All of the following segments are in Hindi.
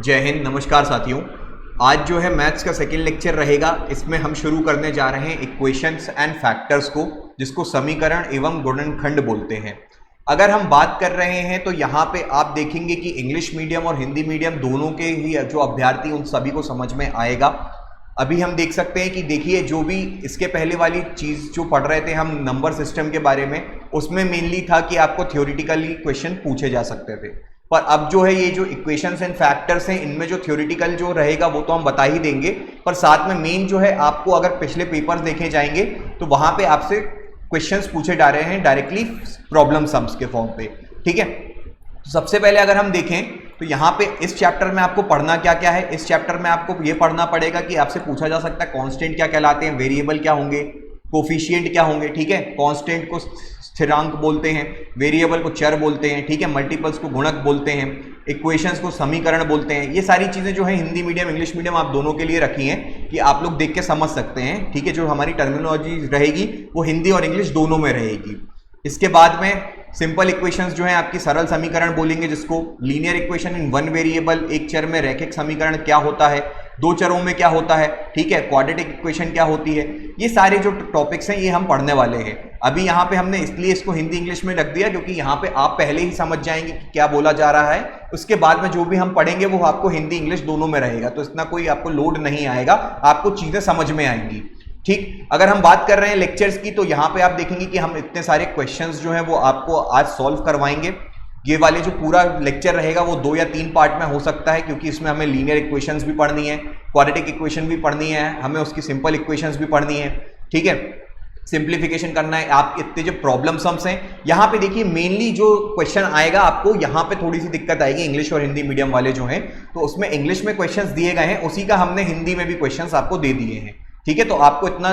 जय हिंद, नमस्कार साथियों। आज जो है मैथ्स का सेकेंड लेक्चर रहेगा। इसमें हम शुरू करने जा रहे हैं इक्वेशंस एंड फैक्टर्स को, जिसको समीकरण एवं गुणनखंड बोलते हैं। अगर हम बात कर रहे हैं तो यहाँ पे आप देखेंगे कि इंग्लिश मीडियम और हिंदी मीडियम दोनों के ही जो अभ्यर्थी उन सभी को समझ में आएगा। अभी हम देख सकते हैं कि देखिए, जो भी इसके पहले वाली चीज़ जो पढ़ रहे थे हम नंबर सिस्टम के बारे में, उसमें मेनली था कि आपको थ्योरेटिकली क्वेश्चन पूछे जा सकते थे। पर अब जो है ये जो इक्वेशंस एंड फैक्टर्स हैं, इनमें जो थ्योरेटिकल जो रहेगा वो तो हम बता ही देंगे, पर साथ में मेन जो है आपको अगर पिछले पेपर्स देखे जाएंगे तो वहां पे आपसे क्वेश्चंस पूछे जा रहे हैं डायरेक्टली प्रॉब्लम सम्स के फॉर्म पे। ठीक है, तो सबसे पहले अगर हम देखें तो यहाँ पे इस चैप्टर में आपको पढ़ना क्या क्या है। इस चैप्टर में आपको ये पढ़ना पड़ेगा कि आपसे पूछा जा सकता है कांस्टेंट क्या कहलाते हैं, वेरिएबल क्या होंगे, कोफिशिएंट क्या होंगे। ठीक है, कांस्टेंट को स्थिरांक बोलते हैं, वेरिएबल को चर बोलते हैं, ठीक है, मल्टीपल्स को गुणक बोलते हैं, इक्वेशंस को समीकरण बोलते हैं। ये सारी चीज़ें जो है हिंदी मीडियम इंग्लिश मीडियम आप दोनों के लिए रखी हैं कि आप लोग देख के समझ सकते हैं। ठीक है, जो हमारी टर्मिनोलॉजी रहेगी वो हिंदी और इंग्लिश दोनों में रहेगी। इसके बाद में सिंपल इक्वेशंस जो है आपकी सरल समीकरण बोलेंगे, जिसको linear equation in one variable, एक चर में रैखिक समीकरण क्या होता है, दो चरों में क्या होता है, ठीक है, क्वाड्रेटिक इक्वेशन क्या होती है। ये सारे जो टॉपिक्स हैं ये हम पढ़ने वाले हैं। अभी यहाँ पे हमने इसलिए इसको हिंदी इंग्लिश में रख दिया क्योंकि यहाँ पे आप पहले ही समझ जाएंगे कि क्या बोला जा रहा है। उसके बाद में जो भी हम पढ़ेंगे वो आपको हिंदी इंग्लिश दोनों में रहेगा, तो इतना कोई आपको लोड नहीं आएगा, आपको चीजें समझ में आएंगी। ठीक, अगर हम बात कर रहे हैं लेक्चर्स की तो यहाँ पे आप देखेंगे कि हम इतने सारे क्वेश्चंस जो हैं वो आपको आज सॉल्व करवाएंगे। ये वाले जो पूरा लेक्चर रहेगा वो 2 या 3 पार्ट में हो सकता है, क्योंकि इसमें हमें लीनियर इक्वेशंस भी पढ़नी है, क्वाड्रेटिक इक्वेशन भी पढ़नी है, हमें उसकी सिंपल इक्वेशंस भी पढ़नी है। ठीक है, सिंप्लीफिकेशन करना है। आप इतने जो प्रॉब्लम सम्स हैं यहाँ पे देखिए, मेनली जो क्वेश्चन आएगा आपको यहाँ पे थोड़ी सी दिक्कत आएगी इंग्लिश और हिंदी मीडियम वाले जो हैं, तो उसमें इंग्लिश में क्वेश्चंस दिए गए हैं, उसी का हमने हिंदी में भी क्वेश्चंस आपको दे दिए हैं। ठीक है, तो आपको इतना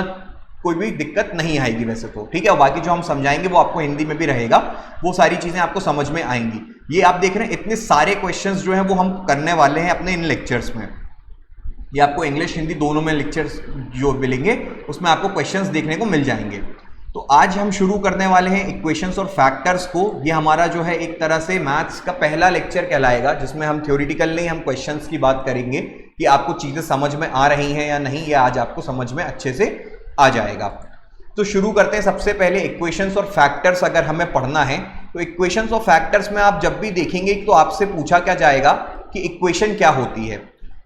कोई भी दिक्कत नहीं आएगी वैसे तो। ठीक है, और बाकी जो हम समझाएंगे वो आपको हिंदी में भी रहेगा, वो सारी चीजें आपको समझ में आएंगी। ये आप देख रहे हैं इतने सारे क्वेश्चंस जो हैं वो हम करने वाले हैं अपने इन लेक्चर्स में। ये आपको इंग्लिश हिंदी दोनों में लेक्चर्स जो मिलेंगे उसमें आपको क्वेश्चंस देखने को मिल जाएंगे। तो आज हम शुरू करने वाले हैं इक्वेशंस और फैक्टर्स को। ये हमारा जो है एक तरह से मैथ्स का पहला लेक्चर कहलाएगा, जिसमें हम थ्योरेटिकल नहीं, हम क्वेश्चंस की बात करेंगे कि आपको चीजें समझ में आ रही हैं या नहीं, या आज आपको समझ में अच्छे से आ जाएगा। तो शुरू करते हैं। सबसे पहले इक्वेशंस और फैक्टर्स अगर हमें पढ़ना है तो इक्वेशंस और फैक्टर्स में आप जब भी देखेंगे तो आपसे पूछा क्या जाएगा कि इक्वेशन क्या होती है।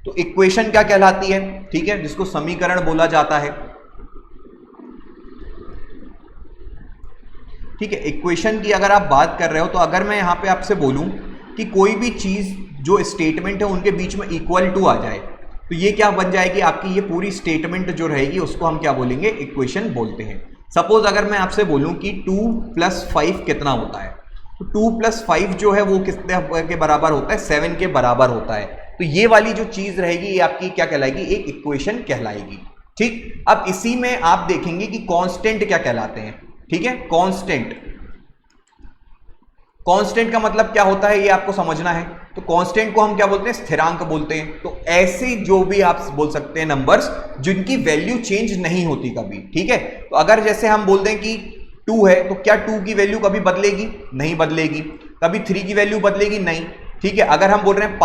तो इक्वेशन क्या कहलाती है, ठीक है, जिसको समीकरण बोला जाता है। ठीक है, इक्वेशन की अगर आप बात कर रहे हो तो अगर मैं यहां पे आपसे बोलूं कि कोई भी चीज जो स्टेटमेंट है उनके बीच में इक्वल टू आ जाए, तो ये क्या बन जाएगी आपकी, ये पूरी स्टेटमेंट जो रहेगी उसको हम क्या बोलेंगे, इक्वेशन बोलते हैं। सपोज अगर मैं आपसे बोलूं कि 2 + 5 कितना होता है, तो 2 + 5 जो है वो कितने के बराबर होता है, 7 के बराबर होता है। तो ये वाली जो चीज रहेगी ये आपकी क्या कहलाएगी, एक इक्वेशन कहलाएगी। ठीक, अब इसी में आप देखेंगे कि कांस्टेंट क्या कहलाते हैं। ठीक है, कांस्टेंट, कांस्टेंट का मतलब क्या होता है ये आपको समझना है। तो कांस्टेंट को हम क्या बोलते हैं, स्थिरांक बोलते हैं। तो ऐसे जो भी आप बोल सकते हैं नंबर्स जिनकी वैल्यू चेंज नहीं होती कभी। ठीक है, तो अगर जैसे हम बोल दें कि 2 है तो क्या 2 की वैल्यू कभी बदलेगी, नहीं बदलेगी। कभी 3 की वैल्यू बदलेगी, नहीं। ठीक है, अगर हम बोल रहे हैं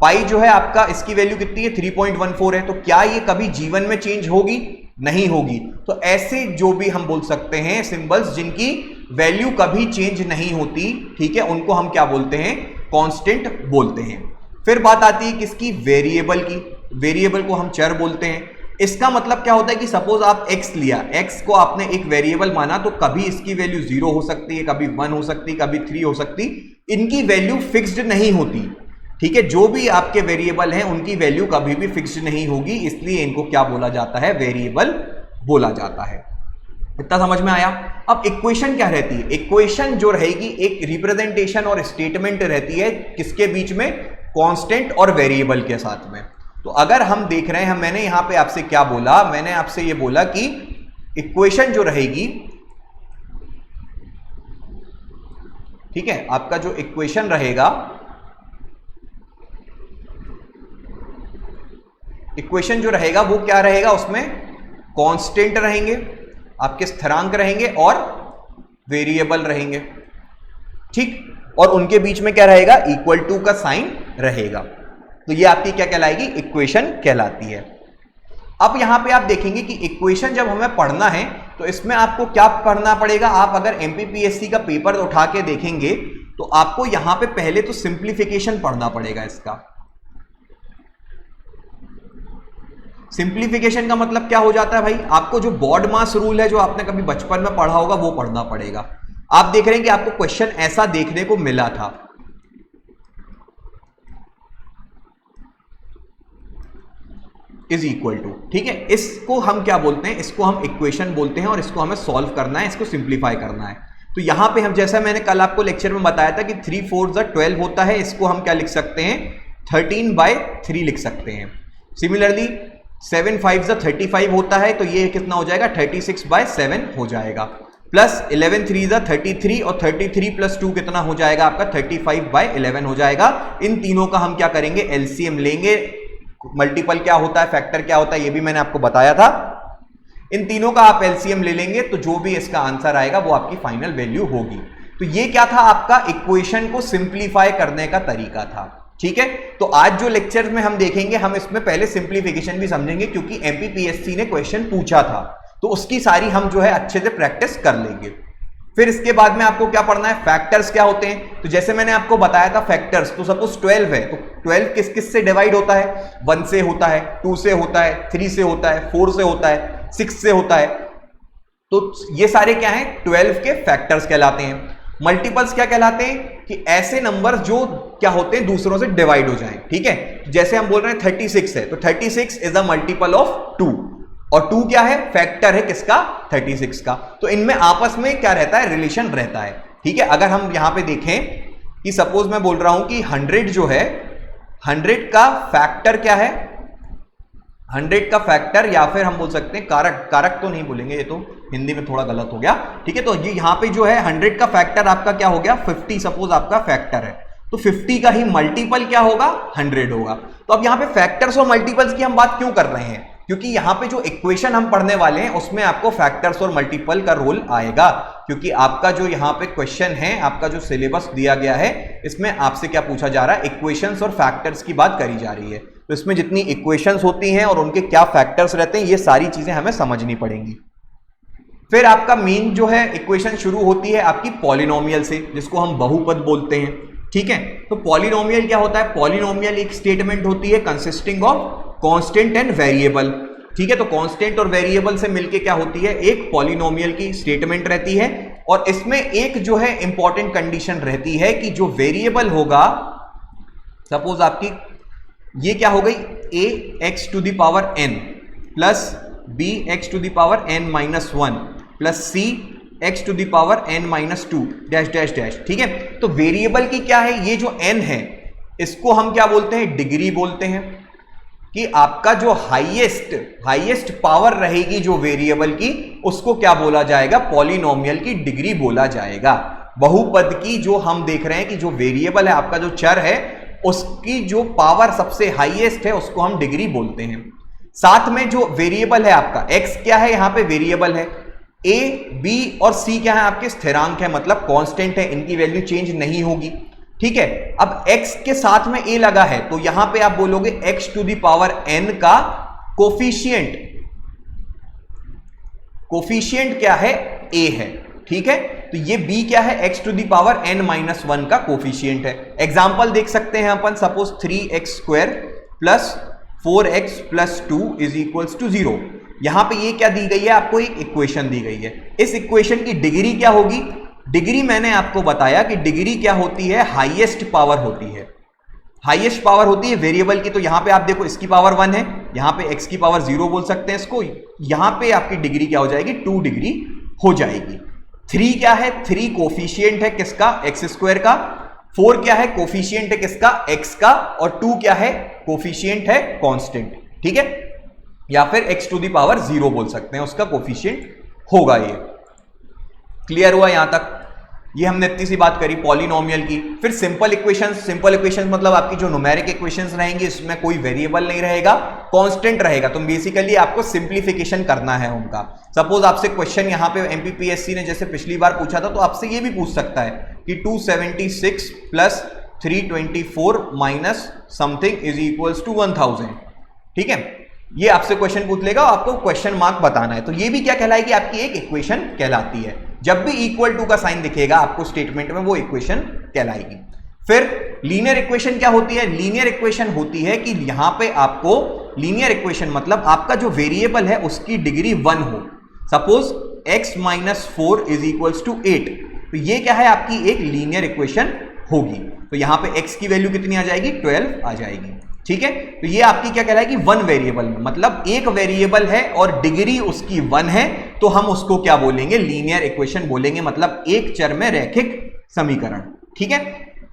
पाई जो है आपका, इसकी वैल्यू कितनी है, 3.14 है, तो क्या ये कभी जीवन में चेंज होगी, नहीं होगी। तो ऐसे जो भी हम बोल सकते हैं सिंबल्स जिनकी वैल्यू कभी चेंज नहीं होती, ठीक है, उनको हम क्या बोलते हैं, कांस्टेंट बोलते हैं। फिर बात आती है किसकी, वेरिएबल की। वेरिएबल को हम चर बोलते हैं। इसका मतलब क्या होता है कि सपोज आप x लिया, x को आपने एक वेरिएबल माना, तो कभी इसकी वैल्यू 0 हो सकती है, कभी 1 हो सकती है, कभी 3 हो सकती, इनकी वैल्यू फिक्स्ड नहीं होती। ठीक है, जो भी आपके वेरिएबल हैं उनकी वैल्यू कभी भी फिक्स्ड नहीं होगी, इसलिए इनको क्या बोला जाता है, वेरिएबल बोला जाता है। इतना समझ में आया। अब इक्वेशन क्या रहती है, इक्वेशन जो रहेगी एक रिप्रेजेंटेशन और स्टेटमेंट रहती है किसके बीच में, कांस्टेंट और वेरिएबल के साथ में। तो अगर हम देख रहे हैं, मैंने यहां पे आपसे क्या बोला, मैंने आपसे ये बोला कि इक्वेशन जो रहेगी, ठीक है, आपका जो इक्वेशन रहेगा, इक्वेशन जो रहेगा वो क्या रहेगा, उसमें कांस्टेंट रहेंगे, आपके स्थिरांक रहेंगे और वेरिएबल रहेंगे। ठीक, और उनके बीच में क्या रहेगा, इक्वल टू का साइन रहेगा। तो ये आपकी क्या कहलाएगी, इक्वेशन कहलाती है। अब यहां पे आप देखेंगे कि इक्वेशन जब हमें पढ़ना है तो इसमें आपको क्या पढ़ना पड़ेगा। आप अगर एमपीपीएससी का पेपर उठा के देखेंगे तो आपको यहां पे पहले तो सिंप्लीफिकेशन पढ़ना पड़ेगा। इसका सिंप्लीफिकेशन का मतलब क्या हो जाता है भाई, आपको जो बॉड मास रूल है जो आपने कभी बचपन में पढ़ा होगा वो पढ़ना पड़ेगा। आप देख रहे हैं कि आपको क्वेश्चन ऐसा देखने को मिला था, इज इक्वल टू, ठीक है, इसको हम क्या बोलते हैं, इसको हम इक्वेशन बोलते हैं और इसको हमें सॉल्व करना है, इसको सिंप्लीफाई करना है। तो यहां पे हम, जैसा मैंने कल आपको लेक्चर में बताया था कि 3 4 12 होता है, इसको हम क्या लिख सकते हैं, 13/3 लिख सकते हैं। सिमिलरली 7 5 35 होता है, तो ये कितना हो जाएगा, 36/7 हो जाएगा। प्लस 11 3 33 और 33 + 2 कितना हो जाएगा आपका, 35/11 हो जाएगा। इन तीनों का हम क्या करेंगे, एलसीएम लेंगे। मल्टीपल क्या होता है, फैक्टर क्या होता है, ये भी मैंने आपको बताया था। इन तीनों का आप एलसीएम ले लेंगे तो जो भी इसका आंसर आएगा वो आपकी फाइनल वैल्यू होगी। तो ये क्या था, आपका इक्वेशन को सिंप्लीफाई करने का तरीका था, ठीक है। तो आज जो लेक्चर में हम देखेंगे, हम इसमें पहले सिंप्लीफिकेशन भी समझेंगे क्योंकि एमपीपीएससी ने क्वेश्चन पूछा था, तो उसकी सारी हम जो है अच्छे से प्रैक्टिस कर लेंगे। फिर इसके बाद में आपको क्या पढ़ना है, फैक्टर्स क्या होते हैं। तो जैसे मैंने आपको बताया था फैक्टर्स, तो सपोज 12 है तो 12 किस किस से डिवाइड होता है, 1 से होता है, 2 से होता है, 3 से होता है, 4 से होता है, 6 से होता है। तो ये सारे क्या हैं, 12 के फैक्टर्स कहलाते हैं। मल्टीपल्स क्या कहलाते हैं, कि ऐसे नंबर जो क्या होते हैं, दूसरों से डिवाइड हो जाएं, ठीक है। जैसे हम बोल रहे हैं 36 है, तो 36 इज अ मल्टीपल ऑफ 2, और 2 क्या है, फैक्टर है किसका, 36 का। तो इनमें आपस में क्या रहता है, रिलेशन रहता है, ठीक है। अगर हम यहां पे देखें कि सपोज मैं बोल रहा हूं कि 100 जो है, 100 का फैक्टर क्या है, 100 का फैक्टर, या फिर हम बोल सकते हैं कारक, कारक तो नहीं बोलेंगे, ये तो हिंदी में थोड़ा गलत हो गया, ठीक है। तो ये यहां पे जो है 100 का फैक्टर आपका क्या हो गया, 50 सपोज आपका फैक्टर है, तो 50 का ही मल्टीपल क्या होगा, 100 होगा। तो अब यहां पे फैक्टर्स और मल्टीपल्स की हम बात क्यों कर रहे हैं, क्योंकि यहां पे जो इक्वेशन हम पढ़ने वाले हैं उसमें आपको फैक्टर्स और मल्टीपल का रोल आएगा। क्योंकि आपका जो यहां पे क्वेश्चन है, आपका जो सिलेबस दिया गया है, इसमें आपसे क्या पूछा जा रहा है, इक्वेशंस और फैक्टर्स की बात करी जा रही है। तो इसमें जितनी इक्वेशंस होती हैं और उनके क्या फैक्टर्स रहते हैं, ये सारी चीजें हमें समझनी पड़ेंगी। फिर आपका मेन जो है इक्वेशन शुरू होती है आपकी पॉलिनोमियल से, जिसको हम बहुपद बोलते हैं, ठीक है। तो पॉलिनोमियल क्या होता है, पॉलिनोमियल एक स्टेटमेंट होती है consisting of constant and variable, ठीक है। तो कांस्टेंट और वेरिएबल से मिलके क्या होती है, एक पॉलिनोमियल की स्टेटमेंट रहती है। और इसमें एक जो है इंपॉर्टेंट कंडीशन रहती है कि जो वेरिएबल होगा, सपोज आपकी ये क्या हो गई, ax⁴n plus bx⁴n-1 plus cx⁴n-2 dash dash dash, ठीक है। तो वेरिएबल की क्या है, ये जो n है इसको हम क्या बोलते हैं, डिग्री बोलते हैं। कि आपका जो हाईएस्ट पावर रहेगी जो वेरिएबल की, उसको क्या बोला जाएगा, पॉलिनोमियल की डिग्री बोला जाएगा। बहुपद की जो हम देख रहे हैं कि जो वेरिएबल है आपका, जो चर है, उसकी जो पावर सबसे हाईएस्ट है उसको हम डिग्री बोलते हैं। साथ में जो वेरिएबल है आपका x क्या है, यहां पे वेरिएबल है, a b और c क्या है, आपके स्थिरांक है, मतलब कांस्टेंट है, इनकी वैल्यू चेंज नहीं होगी, ठीक है। अब x के साथ में a लगा है, तो यहां पे आप बोलोगे x⁴n का कोफिशिएंट क्या है, a है, ठीक है। तो ये b क्या है, x⁴n-1 का कोफिशिएंट है। एग्जांपल देख सकते हैं अपन, suppose 3x² plus 4x plus 2 is equals to 0। यहां पे ये क्या दी गई है, आपको एक इक्वेशन दी गई है। इस इक्वेशन की डिग्री क्या होगी, डिग्री मैंने आपको बताया कि डिग्री क्या होती है, हाईएस्ट पावर होती है, हाईएस्ट पावर होती है वेरिएबल की। तो यहां पे आप देखो, इसकी पावर 1 है, यहां पे x की पावर 0 बोल सकते हैं इसको। यहां पे आपकी डिग्री क्या हो जाएगी, 2 डिग्री हो जाएगी। 3 क्या है, 3 कोफिशिएंट है किसका, x² का। 4 क्या है, कोफिशिएंट है किसका, x का। और 2 क्या है, कोफिशिएंट है कांस्टेंट, ठीक है, या फिर x⁴0 बोल सकते हैं, उसका कोफिशिएंट होगा ये। क्लियर हुआ यहां तक, ये हमने इतनी सी बात करी पॉलिनोमियल की। फिर सिंपल इक्वेशंस मतलब आपकी जो न्यूमेरिक इक्वेशंस रहेंगी, इसमें कोई वेरिएबल नहीं रहेगा, कांस्टेंट रहेगा। तो बेसिकली आपको सिंप्लीफिकेशन करना है उनका। सपोज आपसे क्वेश्चन यहां पे एमपीपीएससी ने जैसे पिछली बार पूछा था, तो आपसे ये भी पूछ सकता है कि 276 plus 324 minus something is equals to 1000। ठीक है, ये आपसे क्वेश्चन पूछ लेगा, आपको क्वेश्चन मार्क बताना है। तो ये भी क्या कहलाएगी, आपकी एक इक्वेशन कहलाती है। जब भी इक्वल टू का साइन दिखेगा आपको स्टेटमेंट में, वो इक्वेशन कहलाएगी। फिर लीनियर इक्वेशन क्या होती है? लीनियर इक्वेशन होती है कि यहां पे आपको लीनियर इक्वेशन मतलब आपका जो वेरिएबल है उसकी डिग्री 1 हो। Suppose x minus 4 is equals to 8, तो ये क्या है, आपकी एक लीनियर इक्वेशन होगी। तो यहां पे x की वैल्यू कितनी आ जाएगी, 12 आ जाएगी। ठीक है, तो ये आपकी क्या कहलाएगी, 1 वेरिएबल में, मतलब एक वेरिएबल है और डिग्री उसकी 1 है, तो हम उसको क्या बोलेंगे, लीनियर इक्वेशन बोलेंगे, मतलब एक चर में रैखिक समीकरण। ठीक है,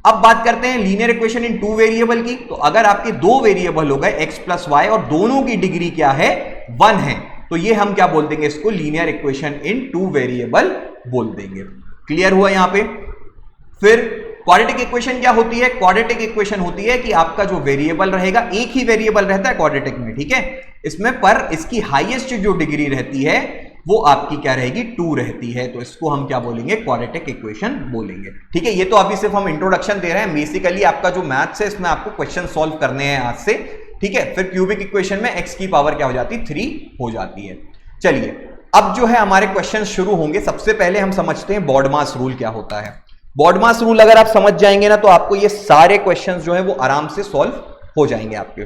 अब बात करते हैं लीनियर इक्वेशन इन 2 वेरिएबल की। तो अगर आपके 2 वेरिएबल हो गए x प्लस वाई और दोनों की डिग्री क्या है, 1 है, तो ये हम क्या बोल देंगे, इसको लीनियर इक्वेशन इन 2 वेरिएबल बोल देंगे। क्लियर हुआ यहां पे? फिर क्वाड्रेटिक इक्वेशन क्या होती है? क्वाड्रेटिक इक्वेशन होती है कि आपका जो वेरिएबल रहेगा, एक ही वेरिएबल रहता है क्वाड्रेटिक में, ठीक है, इसमें पर इसकी हाईएस्ट जो डिग्री रहती है वो आपकी क्या रहेगी, 2 रहती है। तो इसको हम क्या बोलेंगे, क्वाड्रेटिक इक्वेशन बोलेंगे। ठीक है, ये तो अभी सिर्फ हम इंट्रोडक्शन दे रहे हैं। बेसिकली आपका जो मैथ्स है इसमें आपको क्वेश्चन सॉल्व करने हैं आज से। ठीक है, फिर क्यूबिक इक्वेशन में x की पावर क्या हो जाती है, 3 हो जाती है। चलिए, अब जो है हमारे क्वेश्चन शुरू होंगे। सबसे पहले हम समझते हैं बॉडमास रूल क्या होता है। बॉडमास रूल अगर आप समझ जाएंगे ना, तो आपको ये सारे क्वेश्चंस जो है वो आराम से सॉल्व हो जाएंगे आपके।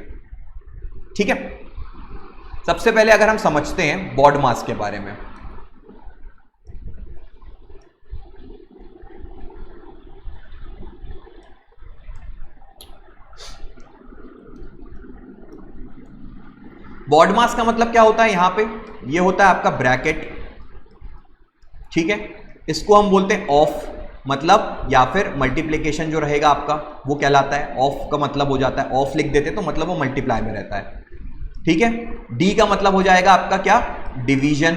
ठीक है, सबसे पहले अगर हम समझते हैं बॉडमास के बारे में। बॉडमास का मतलब क्या होता है, यहां पे ये होता है आपका ब्रैकेट। ठीक है, इसको हम बोलते हैं ऑफ, मतलब या फिर मल्टीप्लिकेशन जो रहेगा आपका वो कहलाता है। ऑफ का मतलब हो जाता है, ऑफ लिख देते तो मतलब वो मल्टीप्लाई में रहता है। ठीक है, डी का मतलब हो जाएगा आपका क्या, डिवीजन।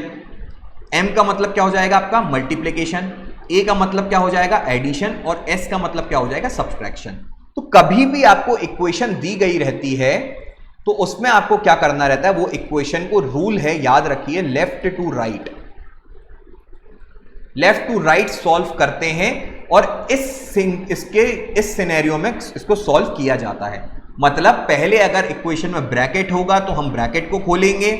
एम का मतलब क्या हो जाएगा आपका, मल्टीप्लिकेशन। ए का मतलब क्या हो जाएगा, एडिशन। और एस का मतलब क्या हो जाएगा, सब्सट्रैक्शन। तो कभी भी आपको इक्वेशन दी गई रहती है तो उसमें आपको क्या करना रहता है, वो इक्वेशन को, रूल है याद रखिए, left to right, left to right solve करते हैं। और इस सिनेरियो में इसको सॉल्व किया जाता है। मतलब पहले अगर इक्वेशन में ब्रैकेट होगा तो हम ब्रैकेट को खोलेंगे,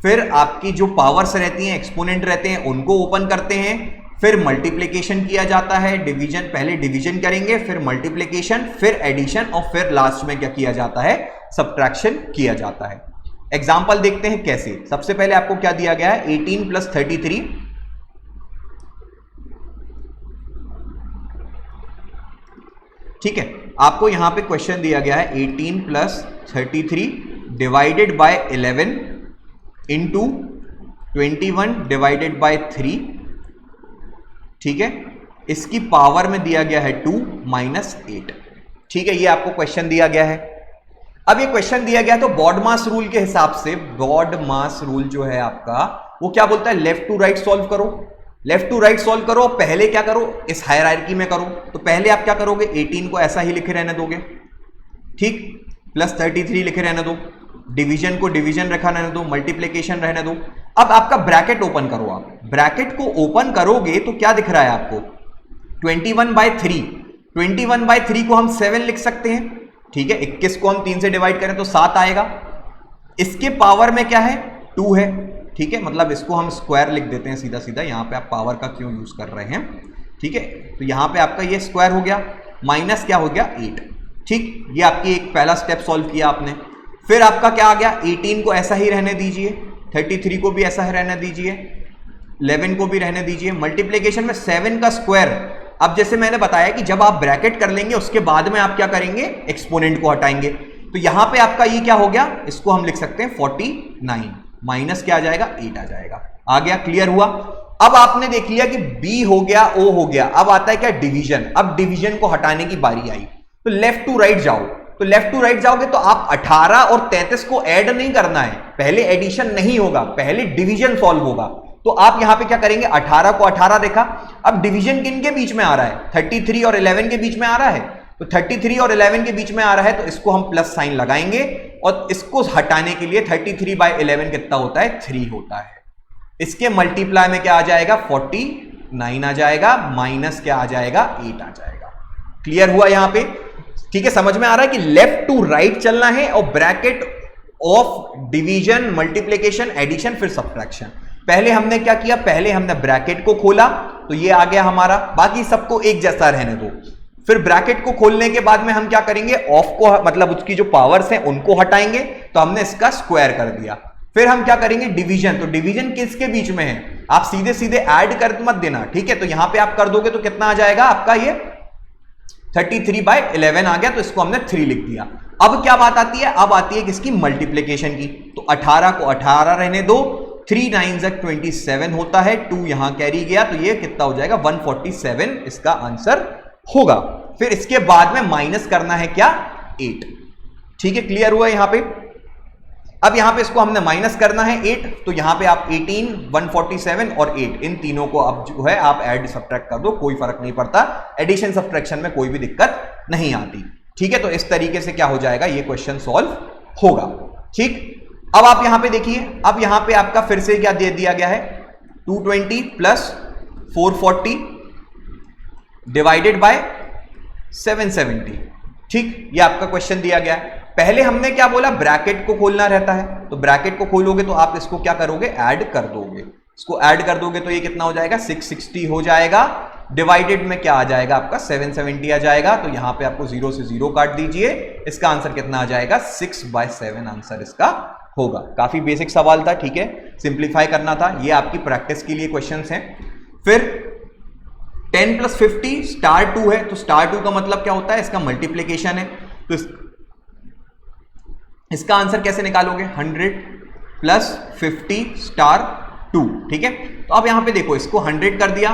फिर आपकी जो पावर्स रहती हैं, एक्सपोनेंट रहते हैं, उनको ओपन करते हैं, फिर मल्टीप्लिकेशन किया जाता है, डिवीजन, पहले डिवीजन करेंगे, फिर मल्टीप्लिकेशन, फिर एडिशन, और फिर लास्ट में क्या किया जाता है, सब्ट्रैक्शन किया जाता है। एग्जाम्पल देखते हैं कैसे। सबसे पहले आपको क्या दिया गया है, 18 प्लस 33। ठीक है, आपको यहां पे क्वेश्चन दिया गया है 18 plus 33 divided by 11 into 21 divided by 3। ठीक है, इसकी पावर में दिया गया है 2 माइनस 8। ठीक है, ये आपको क्वेश्चन दिया गया है। अब ये क्वेश्चन दिया गया तो बॉडमास रूल के हिसाब से, बॉडमास रूल जो है आपका वो क्या बोलता है, लेफ्ट टू राइट सॉल्व करो। लेफ्ट टू राइट सॉल्व करो, पहले क्या करो, इस हायरार्की में करो। तो पहले आप क्या करोगे, 18 को ऐसा ही लिखे रहने दोगे, ठीक, प्लस 33 लिखे रहने दो, डिवीजन को डिवीजन रखा रहने दो, मल्टीप्लिकेशन रहने दो। अब आपका ब्रैकेट ओपन करो। आप ब्रैकेट को ओपन करोगे तो क्या दिख रहा है आपको, 21/3। 21/3 को हम 7 लिख सकते हैं। ठीक है, 21 को हम 3 से डिवाइड करें तो 7 आएगा। इसके पावर में क्या है, 2 है। ठीक है, मतलब इसको हम स्क्वायर लिख देते हैं सीधा सीधा। यहां पे आप पावर का क्यों यूज कर रहे हैं, ठीक है, तो यहां पे आपका ये स्क्वायर हो गया, माइनस क्या हो गया, 8। ठीक, ये आपकी एक पहला स्टेप सॉल्व किया आपने। फिर आपका क्या आ गया, 18 को ऐसा ही रहने दीजिए, 33 को भी ऐसा ही रहने दीजिए, 11 को भी रहने दीजिए। मल्टीप्लिकेशन में 7 का स्क्वायर। अब जैसे मैंने बताया कि जब आप ब्रैकेट कर लेंगे उसके बाद में आप क्या करेंगे, एक्सपोनेंट को हटाएंगे। तो यहां पे आपका ये क्या हो गया, इसको हम लिख सकते हैं 49, माइनस क्या आ जाएगा, 8 आ जाएगा। आ गया, क्लियर हुआ। अब आपने देख लिया कि बी हो गया, ओ हो गया। अब आता है क्या, डिवीजन। अब डिवीजन को हटाने की बारी आई, तो लेफ्ट टू राइट जाओ। तो लेफ्ट टू राइट जाओगे तो आप 18 और 33 को ऐड नहीं करना है, पहले एडिशन नहीं होगा, पहले डिवीजन सॉल्व होगा। तो आप यहां पे क्या करेंगे, 18 को 18 देखा। अब डिवीजन किन के बीच में आ रहा है, 33 और 11 के बीच में आ रहा है। तो 33 और 11 के बीच में आ रहा है, तो इसको हम प्लस साइन लगाएंगे। और इसको हटाने के लिए 33/11 कितना होता है, 3 होता है। इसके मल्टीप्लाई में क्या आ जाएगा, 49 आ जाएगा, माइनस क्या आ जाएगा, 8 आ जाएगा। क्लियर हुआ यहां पे। ठीक है, समझ में आ रहा है कि लेफ्ट टू राइट चलना है और bracket of division, multiplication, addition, फिर सब्ट्रैक्शन। पहले हमने क्या किया, पहले हमने ब्रैकेट को खोला तो ये आ गया हमारा, बाकी सबको एक जैसा रहने दो। फिर ब्रैकेट को खोलने के बाद में हम क्या करेंगे, ऑफ को मतलब उसकी जो पावर्स हैं उनको हटाएंगे, तो हमने इसका स्क्वायर कर दिया। फिर हम क्या करेंगे, डिवीजन, तो डिवीजन किसके बीच में है, आप सीधे सीधे ऐड कर मत देना, ठीक है। तो यहां पे आप कर दोगे तो कितना आ जाएगा आपका, ये 33/11 आ गया, तो इसको हमने 3 लिख दिया। अब क्या बात आती है, अब आती है किसकी, मल्टीप्लिकेशन की। तो 18 को 18 रहने दो, 3 9 27 होता है, 2 यहां कैरी गया, तो ये कितना हो जाएगा 147 इसका आंसर होगा। फिर इसके बाद में माइनस करना है क्या, 8। ठीक है, क्लियर हुआ यहां पे। अब यहां पे इसको हमने माइनस करना है 8, तो यहां पे आप 18, 147 और 8 इन तीनों को अब जो है आप ऐड सब्ट्रैक्ट कर दो, कोई फर्क नहीं पड़ता, एडिशन सब्ट्रैक्शन में कोई भी दिक्कत नहीं आती। ठीक है, तो इस तरीके से क्या हो जाएगा, ये क्वेश्चन सॉल्व होगा। ठीक, अब आप यहां पे देखिए, अब यहां पे आपका फिर से क्या दे दिया गया है, 220 प्लस 440 डिवाइडेड बाय 770। ठीक, ये आपका क्वेश्चन दिया गया है। पहले हमने क्या बोला, ब्रैकेट को खोलना रहता है, तो ब्रैकेट को खोलोगे तो आप इसको क्या करोगे, ऐड कर दोगे। इसको ऐड कर दोगे तो ये कितना हो जाएगा, 660 हो जाएगा, डिवाइडेड में क्या आ जाएगा आपका 770 आ जाएगा। तो यहां पे आपको 0 से 0 काट दीजिए, इसका आंसर कितना आ जाएगा, 6/7 आंसर इसका होगा। काफी बेसिक सवाल था, ठीक है, सिंप्लीफाई करना था, ये आपकी प्रैक्टिस के लिए क्वेश्चंस हैं। फिर 10 + 50 *2 है, तो *2 का मतलब क्या होता है, इसका मल्टीप्लीकेशन है। तो इसका आंसर कैसे निकालोगे, 100 + 50 *2। ठीक है, तो अब यहां पे देखो, इसको 100 कर दिया,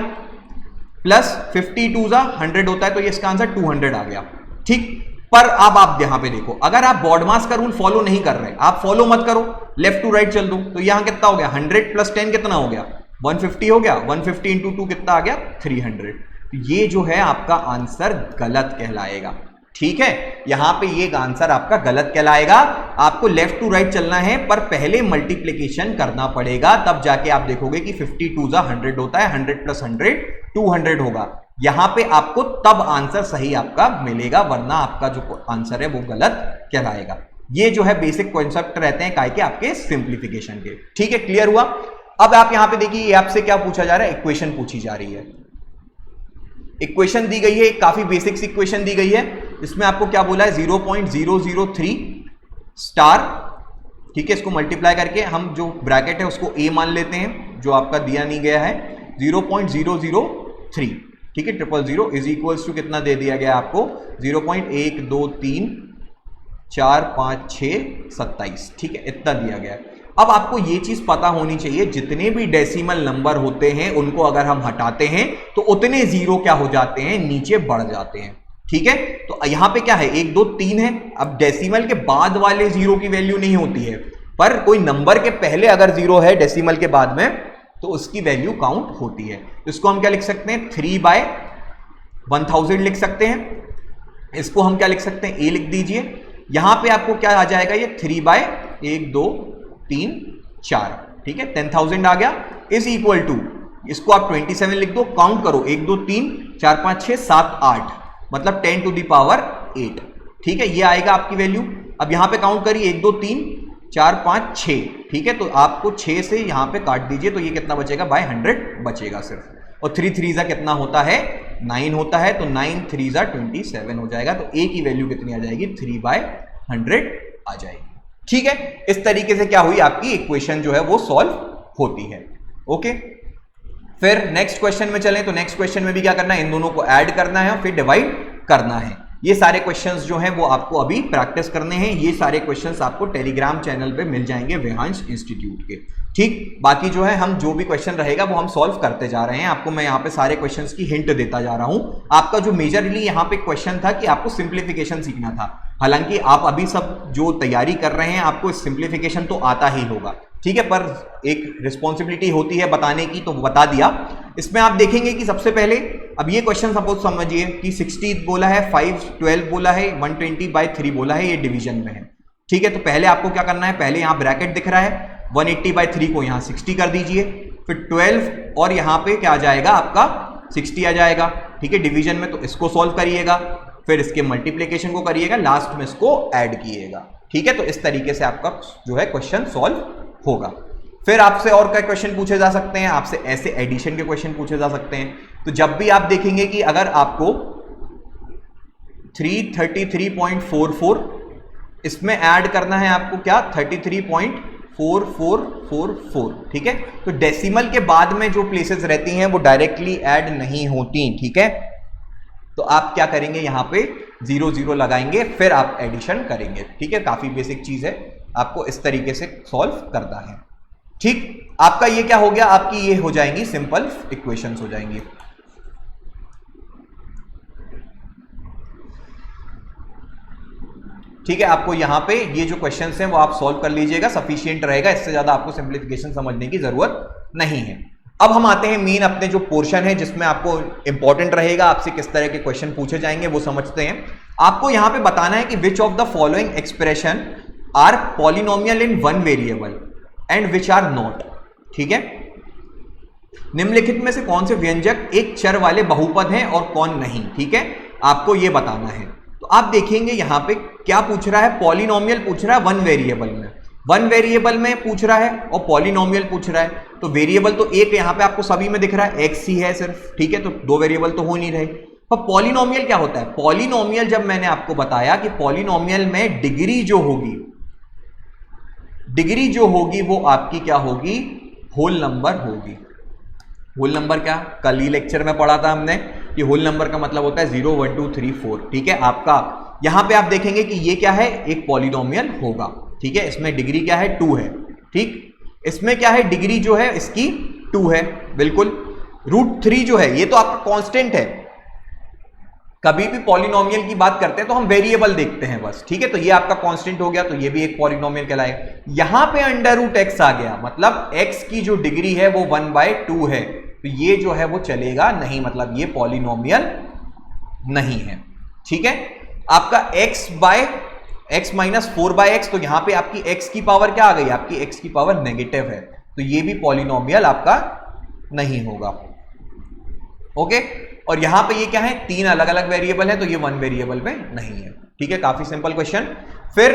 प्लस 50 2 100 होता है, तो ये इसका आंसर 200 आ गया। ठीक, पर अब आप यहां पे देखो, अगर आप बॉडमास का रूल फॉलो नहीं कर रहे, आप फॉलो मत करो, लेफ्ट टू राइट चल दो, तो यहां कितना हो गया, 100 + 10 कितना हो गया, 150 हो गया, 150 × 2 कितना आ गया, 300। तो ये जो है आपका आंसर गलत कहलाएगा। ठीक है, यहां पे ये आंसर आपका गलत कहलाएगा, आपको लेफ्ट टू राइट चलना है, पर पहले मल्टीप्लिकेशन करना पड़ेगा, तब जाके आप देखोगे कि 50 2 100 होता है, 100 + 100 200 होगा। यहां पे आपको तब आंसर सही आपका मिलेगा, वरना आपका जो आंसर है वो गलत कहलाएगा। ये जो है बेसिक कॉन्सेप्ट रहते हैं काय के आपके सिंप्लीफिकेशन के। ठीक है, क्लियर हुआ। अब आप यहां पे देखिए, आपसे क्या पूछा जा रहा है, इक्वेशन पूछी जा रही है। इक्वेशन दी गई है, एक काफी बेसिक सी इक्वेशन दी गई है, इसमें आपको क्या बोला है, 0.003 स्टार। ठीक है, इसको मल्टीप्लाई करके हम जो ब्रैकेट है उसको a मान लेते हैं, जो आपका दिया नहीं गया है 0.003। ठीक है, 000 इज इक्वल्स टू कितना दे दिया गया आपको, 0.1 2 3 4 5 6 27। ठीक है, इतना दिया गया है। अब आपको ये चीज पता होनी चाहिए, जितने भी डेसिमल नंबर होते हैं उनको अगर हम हटाते हैं तो उतने जीरो क्या हो जाते हैं, नीचे बढ़ जाते हैं। ठीक है, तो यहां पे क्या है, 1 2 3 है। अब डेसिमल के बाद वाले जीरो की वैल्यू नहीं होती है, पर कोई नंबर के पहले अगर जीरो है डेसिमल के बाद में, तो उसकी वैल्यू काउंट होती है। इसको हम क्या लिख सकते हैं, 3/1000 लिख सकते हैं। इसको हम क्या लिख सकते हैं, a लिख दीजिए। यहां पे आपको क्या आ जाएगा, ये 3/1 2 3 4। ठीक है, 10,000 आ गया, इज इक्वल टू, इसको आप 27 लिख दो, काउंट करो, 1 2 3 4 5 6 7 8, मतलब 10⁸8। ठीक है, ये आएगा आपकी वैल्यू। अब यहां पे काउंट करिए, 1 2 3 4 5 6। ठीक है, तो आपको 6 से यहां पे काट दीजिए, तो ये कितना बचेगा, बाय 100 बचेगा सिर्फ। और 3 3 कितना होता है, 9 होता है, तो 9 3 27 हो जाएगा। तो a की वैल्यू कितनी आ जाएगी, 3/100 आ जाएगी। ठीक है, इस तरीके से क्या हुई, आपकी इक्वेशन जो है वो सॉल्व होती है। ओके, फिर नेक्स्ट क्वेश्चन में चलें, तो नेक्स्ट क्वेश्चन में भी क्या करना है, इन दोनों को ऐड करना है और फिर डिवाइड करना है। ये सारे क्वेश्चंस जो हैं वो आपको अभी प्रैक्टिस करने हैं। ये सारे क्वेश्चंस आपको टेलीग्राम चैनल पे मिल जाएंगे वेहांश इंस्टीट्यूट के। ठीक, बाकी जो है हम जो भी क्वेश्चन रहेगा वो हम सॉल्व करते जा रहे हैं। आपको मैं यहाँ पे सारे क्वेश्चंस की हिंट देता जा रहा हूँ। आपका जो मेजरली यहाँ पे क्वेश्चन था कि आपको सिंप्लीफिकेशन सीखना था, हालांकि आप अभी सब जो तैयारी कर रहे हैं आपको सिंप्लीफिकेशन तो आता ही होगा। ठीक है, पर एक रिस्पॉन्सिबिलिटी होती है बताने की, तो बता दिया। इसमें आप देखेंगे कि सबसे पहले अब ये क्वेश्चन सपोज समझिए कि 60 बोला है, 5 12 बोला है, 120/3 बोला है, ये डिवीजन में है। ठीक है, तो पहले आपको क्या करना है, पहले यहाँ ब्रैकेट दिख रहा है, 180/3 को यहाँ 60 कर दीजिए, फिर 12 और यहाँ पे क्या आ जाएगा आपका 60 आ जाएगा। ठीक है, डिवीजन में, तो इसको सॉल्व करिएगा। फिर इसके मल्टीप्लिकेशन को करिएगा, लास्ट में इसको ऐड कीजिएगा। ठीक है, तो इस तरीके से आपका जो है क्वेश्चन सॉल्व होगा। फिर आपसे और क्या क्वेश्चन पूछे जा सकते हैं, आपसे ऐसे एडिशन के क्वेश्चन पूछे जा सकते हैं। तो जब भी आप देखेंगे कि अगर आपको 333.44 इसमें ऐड करना है, आपको क्या 33.4444, ठीक है। तो डेसिमल के बाद में जो प्लेसेस रहती हैं वो डायरेक्टली ऐड नहीं होती, ठीक है। तो आप क्या करेंगे, यहां पे 0 0 लगाएंगे, फिर आप एडिशन करेंगे। ठीक है, काफी बेसिक चीज है, आपको इस तरीके से सॉल्व करना है। ठीक, आपका ये क्या हो गया, आपकी ये हो जाएंगी सिंपल इक्वेशंस हो जाएंगी। ठीक है, आपको यहां पे ये जो क्वेश्चंस हैं वो आप सॉल्व कर लीजिएगा, सफिशिएंट रहेगा, इससे ज्यादा आपको सिंप्लीफिकेशन समझने की जरूरत नहीं है। अब हम आते हैं मेन अपने जो पोर्शन है जिसमें आपको इंपॉर्टेंट रहेगा, आपसे किस तरह के क्वेश्चन पूछे जाएंगे वो समझते हैं। आपको यहां पे बताना है कि which of the following expression are polynomial in one variable and which are not. ठीक है, निम्नलिखित में से कौन से व्यंजक एक चर वाले बहुपद हैं और कौन नहीं। ठीक है, आपको यह बताना है। तो आप देखेंगे यहां पे क्या पूछ रहा है, पॉलिनोमियल पूछ रहा है वन वेरिएबल में, वन वेरिएबल में पूछ रहा है और पॉलिनोमियल पूछ रहा है। तो वेरिएबल तो एक यहां पे आपको सभी में दिख रहा है, एक्स ही है सिर्फ। ठीक है, तो दो वेरिएबल तो हो नहीं रहे। पर पॉलिनोमियल क्या होता है, पॉलिनोमियल जब मैंने आपको बताया कि पॉलिनोमियल में डिग्री जो होगी, डिग्री जो होगी वो आपकी क्या होगी, होल नंबर होगी। होल नंबर क्या, कल ही लेक्चर में पढ़ा था हमने कि होल नंबर का मतलब होता है 0 1 2 3 4। ठीक है, आपका यहां पे आप देखेंगे कि ये क्या है, एक पॉलिनोमियल होगा। ठीक है, इसमें डिग्री क्या है, 2 है। ठीक, इसमें क्या है, डिग्री जो है इसकी 2 है, बिल्कुल। √3 जो है ये तो आपका कांस्टेंट है। कभी भी पॉलिनोमियल की बात करते हैं तो हम वेरिएबल देखते हैं बस। ठीक है, तो ये आपका कांस्टेंट हो गया, तो ये भी एक पॉलिनोमियल कहलाएगा। यहां पे √x आ गया, मतलब x की जो डिग्री है वो 1/2 है, तो ये जो है वो चलेगा नहीं, मतलब ये पॉलिनोमियल नहीं है। ठीक है, आपका x माइनस 4/x, तो यहां पे आपकी x की पावर क्या आ गई, आपकी x की पावर नेगेटिव है, तो ये भी पॉलिनोमियल आपका नहीं होगा। ओके, और यहां पे ये क्या है, 3 अलग अलग वेरिएबल है, तो ये 1 वेरिएबल में नहीं है। ठीक है, काफी सिंपल क्वेश्चन। फिर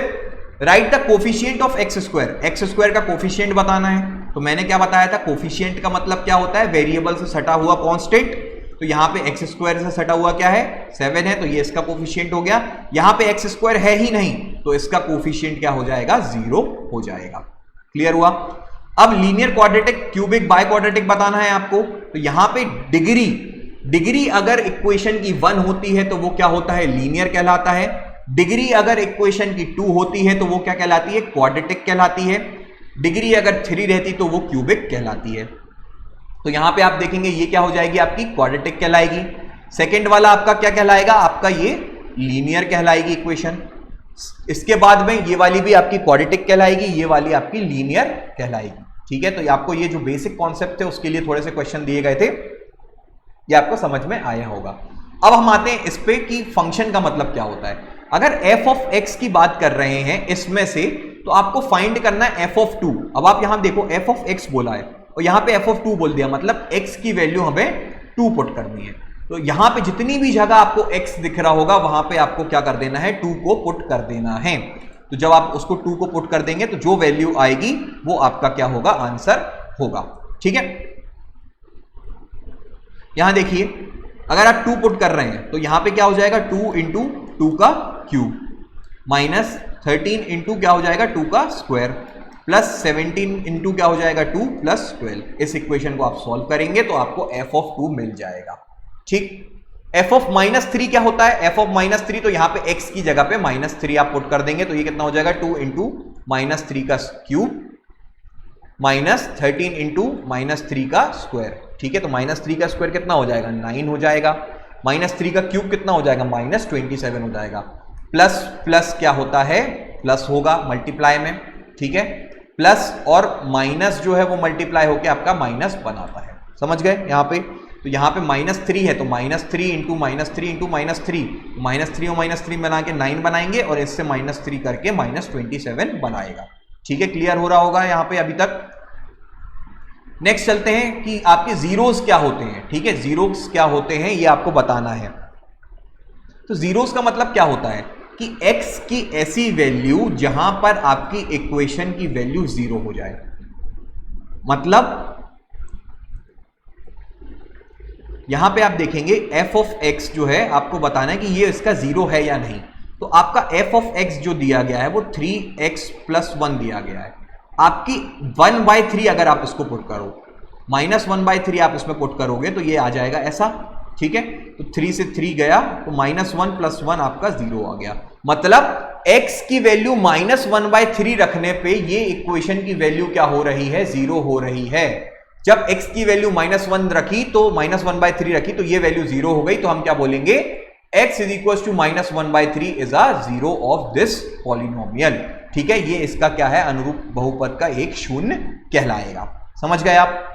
right the coefficient of x square, x square का कोफिशिएंट बताना है। तो मैंने क्या बताया था, कोफिशिएंट का मतलब क्या होता है, वेरिएबल से सटा हुआ कांस्टेंट। तो यहां पे एक्स स्क्वायर से सटा हुआ क्या है, 7 है, तो ये इसका कोफिशिएंट हो गया। यहां पे एक्स स्क्वायर है ही नहीं, तो इसका कोफिशिएंट क्या हो जाएगा, 0 हो जाएगा। क्लियर हुआ। अब linear quadratic, cubic, by quadratic बताना है आपको। तो यहां पे डिग्री अगर इक्वेशन की 1 होती है तो वो क्या होता है, लीनियर कहलाता है। डिग्री अगर इक्वेशन की 2 होती है तो वो क्या कहलाती है, क्वाड्रेटिक कहलाती है। डिग्री अगर 3 रहती तो वो क्यूबिक कहलाती है। तो यहां पे आप देखेंगे ये क्या हो जाएगी, आपकी क्वाड्रेटिक कहलाएगी। सेकंड वाला आपका क्या कहलाएगा, आपका ये लीनियर कहलाएगी इक्वेशन। इसके बाद में ये वाली भी आपकी क्वाड्रेटिक कहलाएगी, ये वाली आपकी लीनियर कहलाएगी। ठीक है, तो आपको ये जो बेसिक कॉन्सेप्ट थे उसके लिए थोड़े से क्वेश्चन दिए गए थे, ये आपको समझ में आया होगा। अब हम आते हैं इस पे कि फंक्शन का मतलब क्या होता है। अगर f ऑफ x की बात कर रहे हैं इसमें से, तो आपको फाइंड करना है f ऑफ 2। अब आप यहां देखो f ऑफ x बोला है और यहां पे f ऑफ 2 बोल दिया, मतलब x की वैल्यू हमें 2 पुट करनी है। तो यहां पे जितनी भी जगह आपको x दिख रहा होगा वहां पे आपको क्या कर देना है, 2 को पुट कर देना है। तो जब आप उसको 2 को पुट कर देंगे तो जो वैल्यू आएगी वो आपका क्या होगा, आंसर होगा। ठीक है, यहां देखिए अगर आप 2 पुट कर रहे हैं तो यहां पे क्या हो जाएगा, 2 इंटू 2 का क्यूब माइनस 13 इंटू क्या हो जाएगा, 2 का स्क्वायर प्लस 17 इंटू क्या हो जाएगा, 2 प्लस 12। इस इक्वेशन को आप सॉल्व करेंगे तो आपको f ऑफ 2 मिल जाएगा। ठीक, f ऑफ -3 क्या होता है, f ऑफ -3, तो यहां पे x की जगह पे -3 आप पुट कर देंगे तो ये कितना हो जाएगा, 2 इंटू -3 का क्यूब माइनस 13 इंटू -3 का स्क्वायर। ठीक है, तो -3 का स्क्वायर कितना हो जाएगा, 9 हो जाएगा। -3 का क्यूब कितना हो जाएगा, -27 हो जाएगा। प्लस प्लस क्या होता है, प्लस होगा मल्टीप्लाई में। ठीक है, प्लस और माइनस जो है वो मल्टीप्लाई होकर आपका माइनस बनाता है। समझ गए यहाँ पे। तो यहाँ पे -3 है तो -3 इंटू -3 इंटू -3, -3 और -3 बना के 9 बनाएंगे और इससे -3 करके -27 बनाएगा। ठीक है, क्लियर हो रहा होगा यहाँ पे अभी तक। नेक्स्ट चलते हैं कि आपके जीरोस क्या होते हैं। ठीक है, जीरोस क्या होते हैं ये आपको बताना है। तो जीरोस का मतलब क्या होता है कि x की ऐसी वैल्यू जहां पर आपकी इक्वेशन की वैल्यू जीरो हो जाए। मतलब यहां पे आप देखेंगे f ऑफ x जो है आपको बताना है कि ये इसका जीरो है या नहीं। तो आपका f ऑफ x जो दिया गया है वो 3x + 1 दिया गया है। आपकी 1/3 अगर आप इसको पुट करो, -1/3 आप इसमें पुट करोगे तो ये आ जाएगा ऐसा, ठीक है। तो 3 से 3 गया तो -1 + 1 आपका 0 आ गया। मतलब x की वैल्यू -1/3 रखने पे ये इक्वेशन की वैल्यू क्या हो रही है, 0 हो रही है। जब x की वैल्यू -1 रखी तो -1/3 रखी तो ये वैल्यू 0 हो गई। तो हम क्या बोलेंगे, x = -1/3 is a zero of this polynomial, ठीक है। ये इसका क्या है, अनुरूप बहुपद का एक शून्य कहलाएगा। समझ गए आप?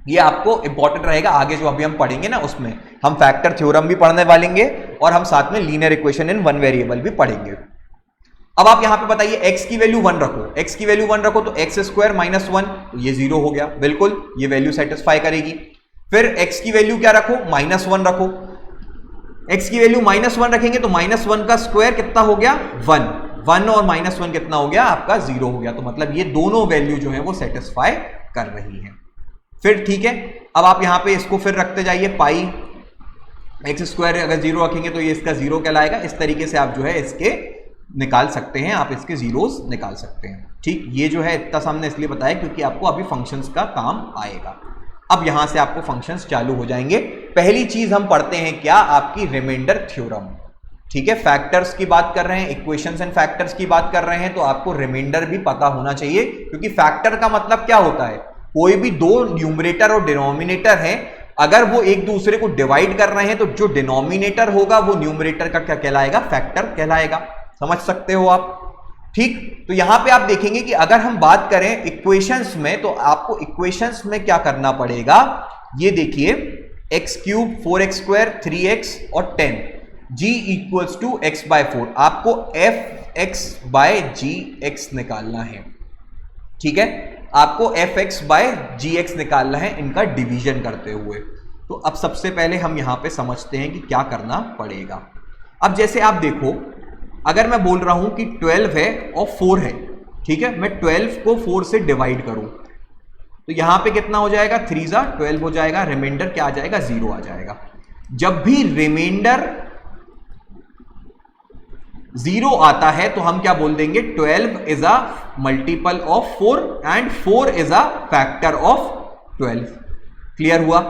ये आपको इंपॉर्टेंट रहेगा आगे जो अभी हम पढ़ेंगे ना, उसमें हम फैक्टर थ्योरम भी पढ़ने वालेंगे और हम साथ में linear equation in one variable भी पढ़ेंगे। अब आप यहां पे बताइए x की वैल्यू 1 रखो, x की वैल्यू 1 रखो तो x² - 1 तो ये 0 हो गया, बिल्कुल ये वैल्यू सेटिस्फाई करेगी। फिर x की वैल्यू क्या रखो, -1 रखो। x की वैल्यू -1 रखेंगे तो -1 का स्क्वायर कितना हो गया, 1 और -1 कितना हो गया आपका, 0 हो गया। तो मतलब ये दोनों वैल्यू जो है वो सेटिस्फाई कर रही है। फिर ठीक है, अब आप यहां पे इसको फिर रखते जाइए, पाई x² अगर 0 रखेंगे तो ये इसका 0 कहलाएगा। इस तरीके से आप जो है इसके निकाल सकते हैं, आप इसके जीरोस निकाल सकते हैं, ठीक। ये जो है इतना सामने इसलिए बताया क्योंकि आपको अभी फंक्शंस का काम आएगा। अब यहां से आपको फंक्शंस चालू हो जाएंगे। पहली चीज हम पढ़ते हैं क्या, आपकी रिमाइंडर थ्योरम, ठीक है। फैक्टर्स की बात कर रहे हैं, इक्वेशंस एंड फैक्टर्स की बात कर रहे हैं, तो आपको रिमाइंडर भी पता होना चाहिए, क्योंकि फैक्टर का मतलब क्या होता है, कोई भी दो न्यूमरेटर और डिनोमिनेटर हैं, अगर वो एक दूसरे को डिवाइड कर रहे हैं तो जो डिनोमिनेटर होगा वो न्यूमरेटर का क्या कहलाएगा, फैक्टर कहलाएगा। समझ सकते हो आप, ठीक। तो यहां पे आप देखेंगे कि अगर हम बात करें इक्वेशंस में, तो आपको इक्वेशंस में क्या करना पड़ेगा, ये देखिए x³ 4x² 3x और 10 g = x/4, आपको fx/gx निकालना है, ठीक है। आपको fx/gx निकालना है इनका डिवीजन करते हुए। तो अब सबसे पहले हम यहां पे समझते हैं कि क्या करना पड़ेगा। अब जैसे आप देखो, अगर मैं बोल रहा हूं कि 12 है और 4 है, ठीक है, मैं 12 को 4 से डिवाइड करूं तो यहां पे कितना हो जाएगा, 3 × 12 हो जाएगा, रिमाइंडर क्या आ जाएगा, 0 आ जाएगा। जब भी रिमाइंडर 0 आता है तो हम क्या बोल देंगे, 12 is a multiple of 4 and 4 is a factor of 12। Clear हुआ?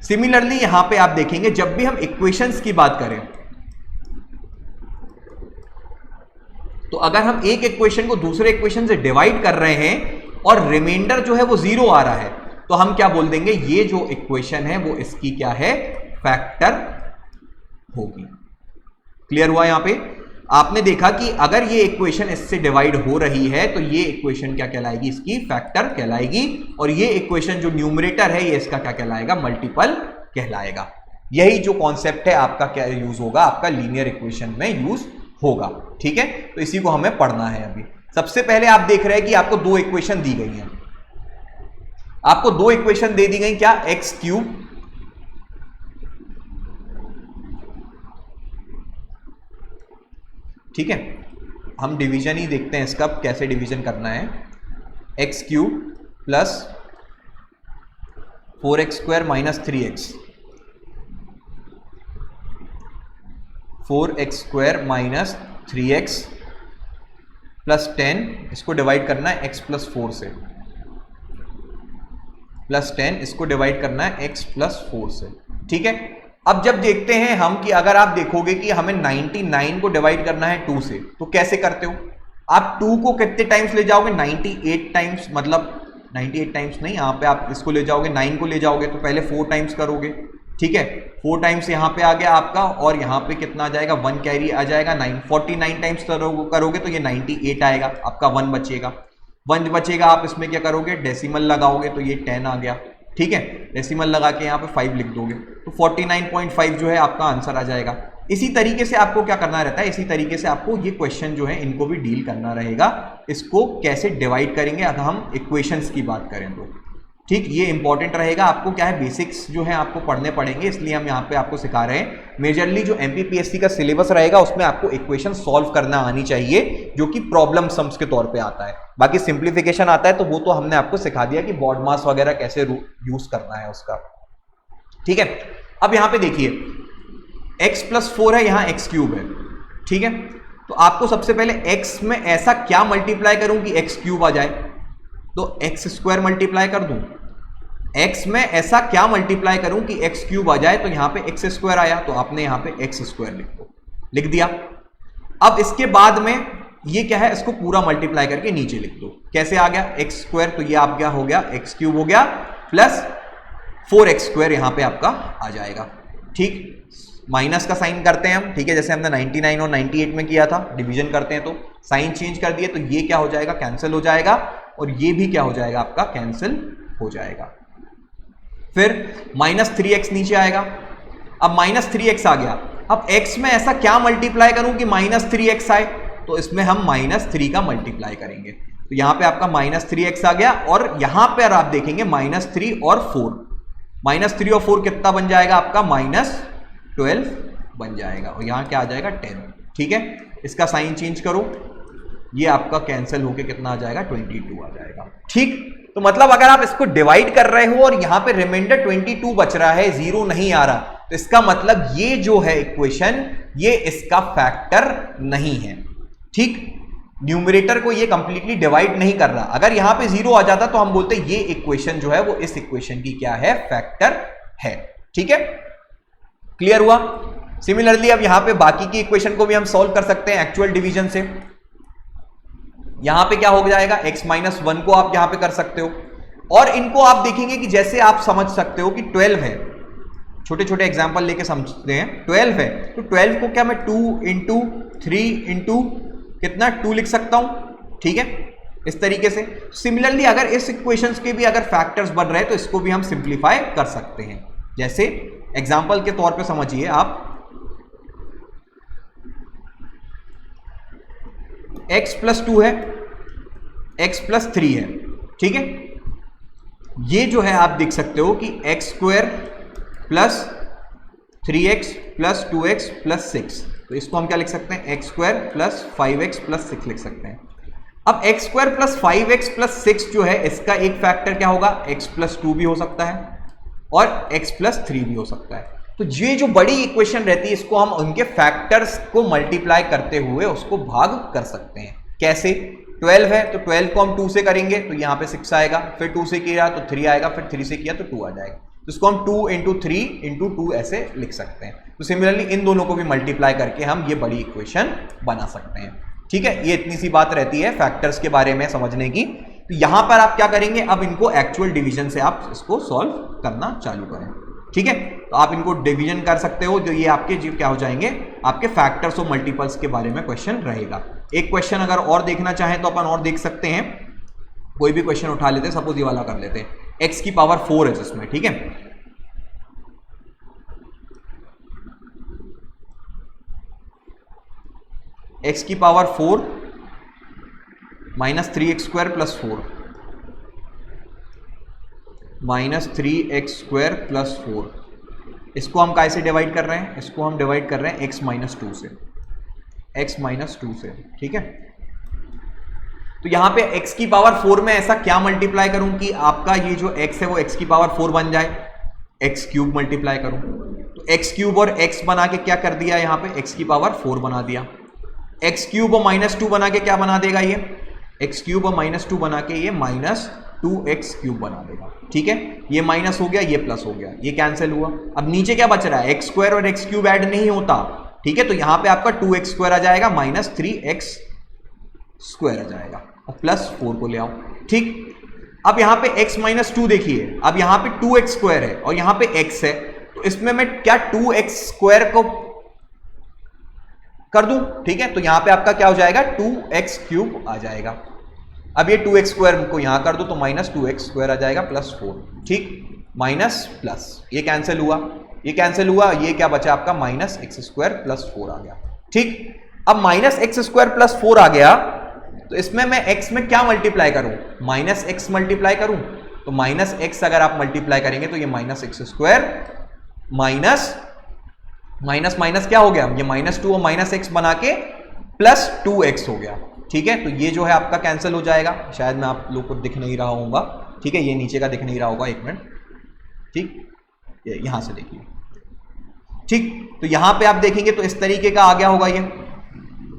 सिमिलरली यहां पे आप देखेंगे जब भी हम इक्वेशंस की बात करें तो अगर हम एक इक्वेशन को दूसरे इक्वेशन से डिवाइड कर रहे हैं और रिमाइंडर जो है वो 0 आ रहा है तो हम क्या बोल देंगे, ये जो इक्वेशन है वो इसकी क्या है, फैक्टर होगी। क्लियर हुआ? यहां पे आपने देखा कि अगर ये इक्वेशन इससे डिवाइड हो रही है तो ये इक्वेशन क्या कहलाएगी, इसकी फैक्टर कहलाएगी, और ये इक्वेशन जो न्यूमरेटर है ये इसका क्या कहलाएगा, मल्टीपल कहलाएगा। यही जो कॉन्सेप्ट है आपका क्या यूज होगा, आपका लीनियर इक्वेशन में यूज होगा, ठीक है। तो इसी को हमें पढ़ना है अभी। सबसे पहले आप देख रहे हैं कि आपको दो इक्वेशन दी गई हैं, आपको दो इक्वेशन दे दी गई, क्या, x³ ठीक है, हम डिवीजन ही देखते हैं इसका, कैसे डिवीजन करना है। x³ + 4x² - 3x, 4x² - 3x + 10, इसको डिवाइड करना है x + 4 से, + 10 इसको डिवाइड करना है x + 4 से, ठीक है। अब जब देखते हैं हम कि अगर आप देखोगे कि हमें 99 को डिवाइड करना है 2 से, तो कैसे करते हो आप, 2 को कितने टाइम्स ले जाओगे, 98 टाइम्स, मतलब 98 टाइम्स नहीं, यहाँ पे आप इसको ले जाओगे, 9 को ले जाओगे तो पहले 4 टाइम्स करोगे, ठीक है। 4 टाइम्स यहाँ पे आ गया आपका, और यहाँ पे कितना आ जाएगा, 1 कैरी आ जाएगा, 49 टाइम्स करोगे तो ये 98 आएगा, आपका 1 बचेगा। 1 बचेगा, आप इसमें क्या करोगे, डेसिमल लगाओगे तो ये 10 आ गया, ठीक है। डेसिमल लगा के यहाँ पे 5 लिख दोगे तो 49.5 जो है आपका आंसर आ जाएगा। इसी तरीके से आपको क्या करना रहता है, इसी तरीके से आपको ये क्वेश्चन जो है इनको भी डील करना रहेगा। इसको कैसे डिवाइड करेंगे अगर हम इक्वेशंस की बात करें तो ठीक, ये इंपॉर्टेंट रहेगा। आपको क्या है, बेसिक्स जो है आपको पढ़ने पड़ेंगे, इसलिए हम यहाँ पे आपको सिखा रहे हैं। मेजरली जो एमपीपीएससी का सिलेबस रहेगा उसमें आपको इक्वेशन सॉल्व करना आनी चाहिए, जो कि प्रॉब्लम सम्स के तौर पे आता है। बाकी सिंप्लीफिकेशन आता है तो वो तो हमने आपको सिखा दिया कि बॉड मास वगैरह कैसे यूज करना है उसका। ठीक है, अब यहाँ पे देखिए x+4 है, यहाँ x³ है। ठीक है, तो आपको सबसे पहले x में ऐसा क्या मल्टीप्लाई करूं कि x³ आ जाए, तो x² मल्टीप्लाई कर दूं। x में ऐसा क्या मल्टीप्लाई करूं कि x³ आ जाए, तो यहां पे x² आया, तो आपने यहां पे x² लिख दिया। अब इसके बाद में ये क्या है, इसको पूरा मल्टीप्लाई करके नीचे लिख दो। कैसे आ गया x², तो ये आप क्या हो गया, x³ हो गया प्लस 4x² यहां पे आपका आ जाएगा। ठीक, माइनस का साइन करते हैं हम, ठीक है, जैसे हमने 99 और 98 में किया था, डिवीजन करते हैं तो साइन चेंज कर दिए, तो ये क्या हो जाएगा, कैंसिल हो जाएगा, और ये भी क्या हो जाएगा आपका, कैंसिल हो जाएगा। फिर -3x नीचे आएगा। अब -3x आ गया, अब x में ऐसा क्या मल्टीप्लाई करूं कि -3x आए, तो इसमें हम -3 का मल्टीप्लाई करेंगे, तो यहां पे आपका -3x आ गया, और यहां पर आप देखेंगे -3 और 4, -3 और 4 कितना बन जाएगा आपका, -12 बन जाएगा, और यहां क्या आ जाएगा, 10। ठीक है, इसका साइन चेंज करो, ये आपका कैंसिल होके कितना आ जाएगा, 22 आ जाएगा। ठीक, तो मतलब अगर आप इसको डिवाइड कर रहे हो और यहां पे रिमाइंडर 22 बच रहा है, 0 नहीं आ रहा, तो इसका मतलब ये जो है इक्वेशन, ये इसका फैक्टर नहीं है। ठीक, न्यूमरेटर को ये कंप्लीटली डिवाइड नहीं कर रहा। अगर यहां पे 0 आ जाता तो हम बोलते ये इक्वेशन जो है वो इस इक्वेशन की क्या है, फैक्टर है। ठीक है, क्लियर हुआ। सिमिलरली अब यहां पे बाकी की इक्वेशन को भी हम सॉल्व कर सकते हैं एक्चुअल डिवीजन से। यहां पे क्या हो जाएगा, x-1 को आप यहां पे कर सकते हो, और इनको आप देखेंगे कि जैसे आप समझ सकते हो कि 12 है, छोटे छोटे एग्जांपल लेके समझते हैं। 12 है तो 12 को क्या मैं 2 इंटू 3 इंटू कितना 2 लिख सकता हूं। ठीक है, इस तरीके से। सिमिलरली अगर इस इक्वेशंस के भी अगर फैक्टर्स बन रहे हैं तो इसको भी हम सिंप्लीफाई कर सकते हैं। जैसे एग्जांपल के तौर पे समझिए आप, x+2 है, x+3 है। ठीक है, ये जो है आप देख सकते हो कि x² plus 3x plus 2x plus 6, तो इसको हम क्या लिख सकते हैं, x² प्लस 5x प्लस 6 लिख सकते हैं। अब x² प्लस 5x प्लस 6 जो है, इसका एक फैक्टर क्या होगा, x+2 भी हो सकता है और x+3 भी हो सकता है। तो ये जो बड़ी इक्वेशन रहती है, इसको हम उनके फैक्टर्स को मल्टीप्लाई करते हुए उसको भाग कर सकते हैं। कैसे, 12 है तो 12 को हम 2 से करेंगे तो यहाँ पे 6 आएगा, फिर 2 से किया तो 3 आएगा, फिर 3 से किया तो 2 आ जाएगा। तो इसको हम 2 इंटू 3 इंटू 2 ऐसे लिख सकते हैं। तो सिमिलरली इन दोनों को भी मल्टीप्लाई करके हम ये बड़ी इक्वेशन बना सकते हैं। ठीक है, ये इतनी सी बात रहती है फैक्टर्स के बारे में समझने की। तो यहां पर आप क्या करेंगे, अब इनको एक्चुअल डिवीजन से आप इसको सॉल्व करना चालू करें। ठीक है, तो आप इनको डिवीजन कर सकते हो, जो ये आपके जो क्या हो जाएंगे, आपके फैक्टर्स और मल्टीपल्स के बारे में क्वेश्चन रहेगा। एक क्वेश्चन अगर और देखना चाहें तो अपन और देख सकते हैं, कोई भी क्वेश्चन उठा लेते हैं, सपोज ये वाला कर लेते हैं, x की पावर 4 है जिसमें। ठीक है, x की power 4 -3x² plus 4 -3x² plus 4, इसको हम कैसे डिवाइड कर रहे हैं, इसको हम डिवाइड कर रहे हैं x-2 से, x-2 से। ठीक है, तो यहां पे x की पावर 4 में ऐसा क्या मल्टीप्लाई करूं कि आपका ये जो x है वो x की पावर 4 बन जाए, x³ मल्टीप्लाई करूं, तो x³ और x बना के क्या कर दिया, यहां पे x की पावर 4 बना दिया। x³ और -2 बना के क्या बना देगा, ये x³ और -2 बना के ये -2x³ बना देगा। ठीक है, ये माइनस हो गया, ये प्लस हो गया, ये कैंसिल हुआ। अब नीचे क्या बच रहा है, x² और x³ ऐड नहीं होता। ठीक है, तो यहां पे आपका 2x² आ जाएगा, -3x² आ जाएगा, और +4 को ले आओ। ठीक, अब यहां पे x-2 देखिए, अब यहां पे 2x² है और यहां पे x है, तो इसमें मैं क्या 2x² को कर दूं। ठीक है, तो यहां पे आपका क्या हो जाएगा, 2x³ आ जाएगा। अब ये 2x² को यहां कर दो तो -2x² आ जाएगा +4। ठीक, माइनस प्लस, ये कैंसिल हुआ, ये कैंसिल हुआ, ये क्या बचा आपका -x² + 4 आ गया। ठीक, अब -x² + 4 आ गया, तो इसमें मैं x में क्या मल्टीप्लाई करूं, -x मल्टीप्लाई करूं, तो माइनस एक्स अगर आप मल्टीप्लाई करेंगे तो ये minus x square minus minus minus क्या हो गया, ये -2 और माइनस एक्स बना के प्लस 2x हो गया। ठीक है, तो ये जो है आपका कैंसिल हो जाएगा। शायद मैं आप लोग को दिख नहीं रहा होगा, ठीक है, ये नीचे का दिख नहीं रहा होगा, एक मिनट, ठीक, यहां से देखिए, ठीक, तो यहां पे आप देखेंगे तो इस तरीके का आ गया होगा ये।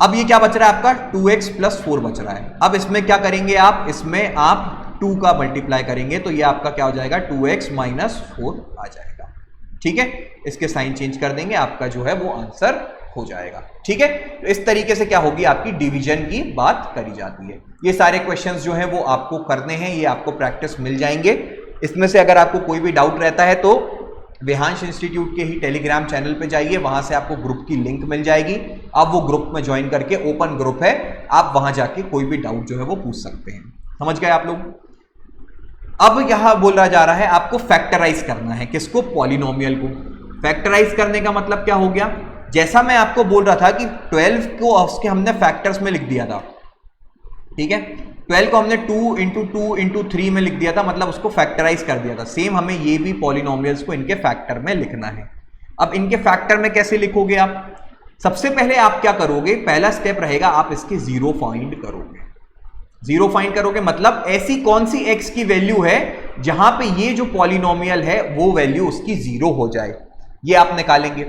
अब ये क्या बच रहा है आपका 2x + 4 बच रहा है। अब इसमें क्या करेंगे आप, इसमें आप 2 का मल्टीप्लाई करेंगे तो ये आपका क्या हो जाएगा 2x - 4 आ जाएगा। ठीक है, इसके साइन चेंज कर देंगे, आपका जो है वो आंसर हो जाएगा। ठीक है, तो इस तरीके से क्या होगी आपकी डिवीजन की बात करी जाती है। ये सारे क्वेश्चंस जो हैं वो आपको करने हैं, ये आपको प्रैक्टिस मिल जाएंगे। इसमें से अगर आपको कोई भी डाउट रहता है तो विहांश इंस्टीट्यूट के ही टेलीग्राम चैनल पे जाइए, वहां से आपको ग्रुप की लिंक मिल जाएगी। आप वो ग्रुप में ज्वाइन करके, ओपन ग्रुप है, आप वहां जाके कोई भी डाउट जो है वो पूछ सकते हैं। समझ गए आप लोग। अब यहां बोला जा रहा है आपको फैक्टराइज करना है, किसको, पॉलिनोमियल को। फैक्टराइज करने का मतलब क्या हो गया, जैसा मैं आपको बोल रहा था कि 12 को उसके हमने फैक्टर्स में लिख दिया था। ठीक है, 12 को हमने 2 × 2 × 3 में लिख दिया था, मतलब उसको फैक्टराइज कर दिया था। सेम हमें ये भी पॉलिनोमियल्स को इनके फैक्टर में लिखना है। अब इनके फैक्टर में कैसे लिखोगे आप, सबसे पहले आप क्या करोगे, पहला स्टेप रहेगा आप इसके जीरो फाइंड करोगे। जीरो फाइंड करोगे मतलब ऐसी कौन सी x की वैल्यू है जहां पे ये जो पॉलिनोमियल है वो वैल्यू उसकी 0 हो जाए, ये आप निकालेंगे।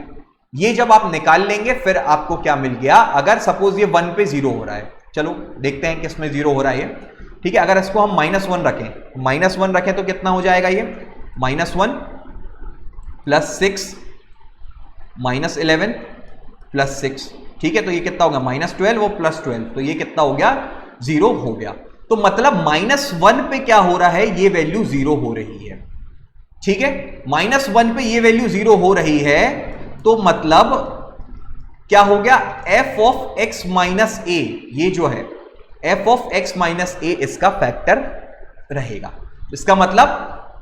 ये जब आप निकाल लेंगे फिर आपको क्या मिल गया, अगर सपोज ये 1 पे 0 हो रहा है, चलो देखते हैं किसमें 0 हो रहा है ये। ठीक है, अगर इसको हम -1 रखें, -1 रखें तो कितना हो जाएगा ये, -1 + 6 -11 + 6। ठीक है, तो ये कितना होगा -12 और +12, तो ये कितना हो गया 0 हो गया। तो मतलब -1 पे क्या हो रहा है, ये वैल्यू 0 हो रही है। ठीक है, -1 पे ये वैल्यू 0 हो रही है, तो मतलब क्या हो गया, f(x - a), ये जो है f(x - a) इसका फैक्टर रहेगा। इसका मतलब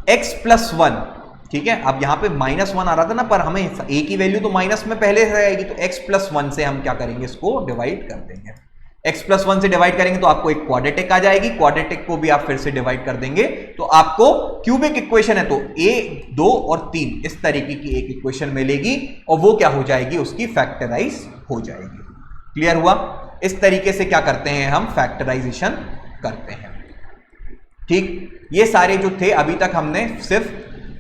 x + 1। ठीक है, अब यहां पे -1 आ रहा था ना, पर हमें a की वैल्यू तो माइनस में पहले से आएगी, तो x + 1 से हम क्या करेंगे, इसको डिवाइड कर देंगे। x + 1 से डिवाइड करेंगे तो आपको एक क्वाड्रेटिक आ जाएगी, क्वाड्रेटिक को भी आप फिर से डिवाइड कर देंगे तो आपको क्यूबिक इक्वेशन है तो a, 2 और 3 इस तरीके की एक इक्वेशन मिलेगी और वो क्या हो जाएगी, उसकी फैक्टराइज हो जाएगी। क्लियर हुआ। इस तरीके से क्या करते हैं हम, फैक्टराइजेशन करते हैं। ठीक, ये सारे जो थे अभी तक हमने सिर्फ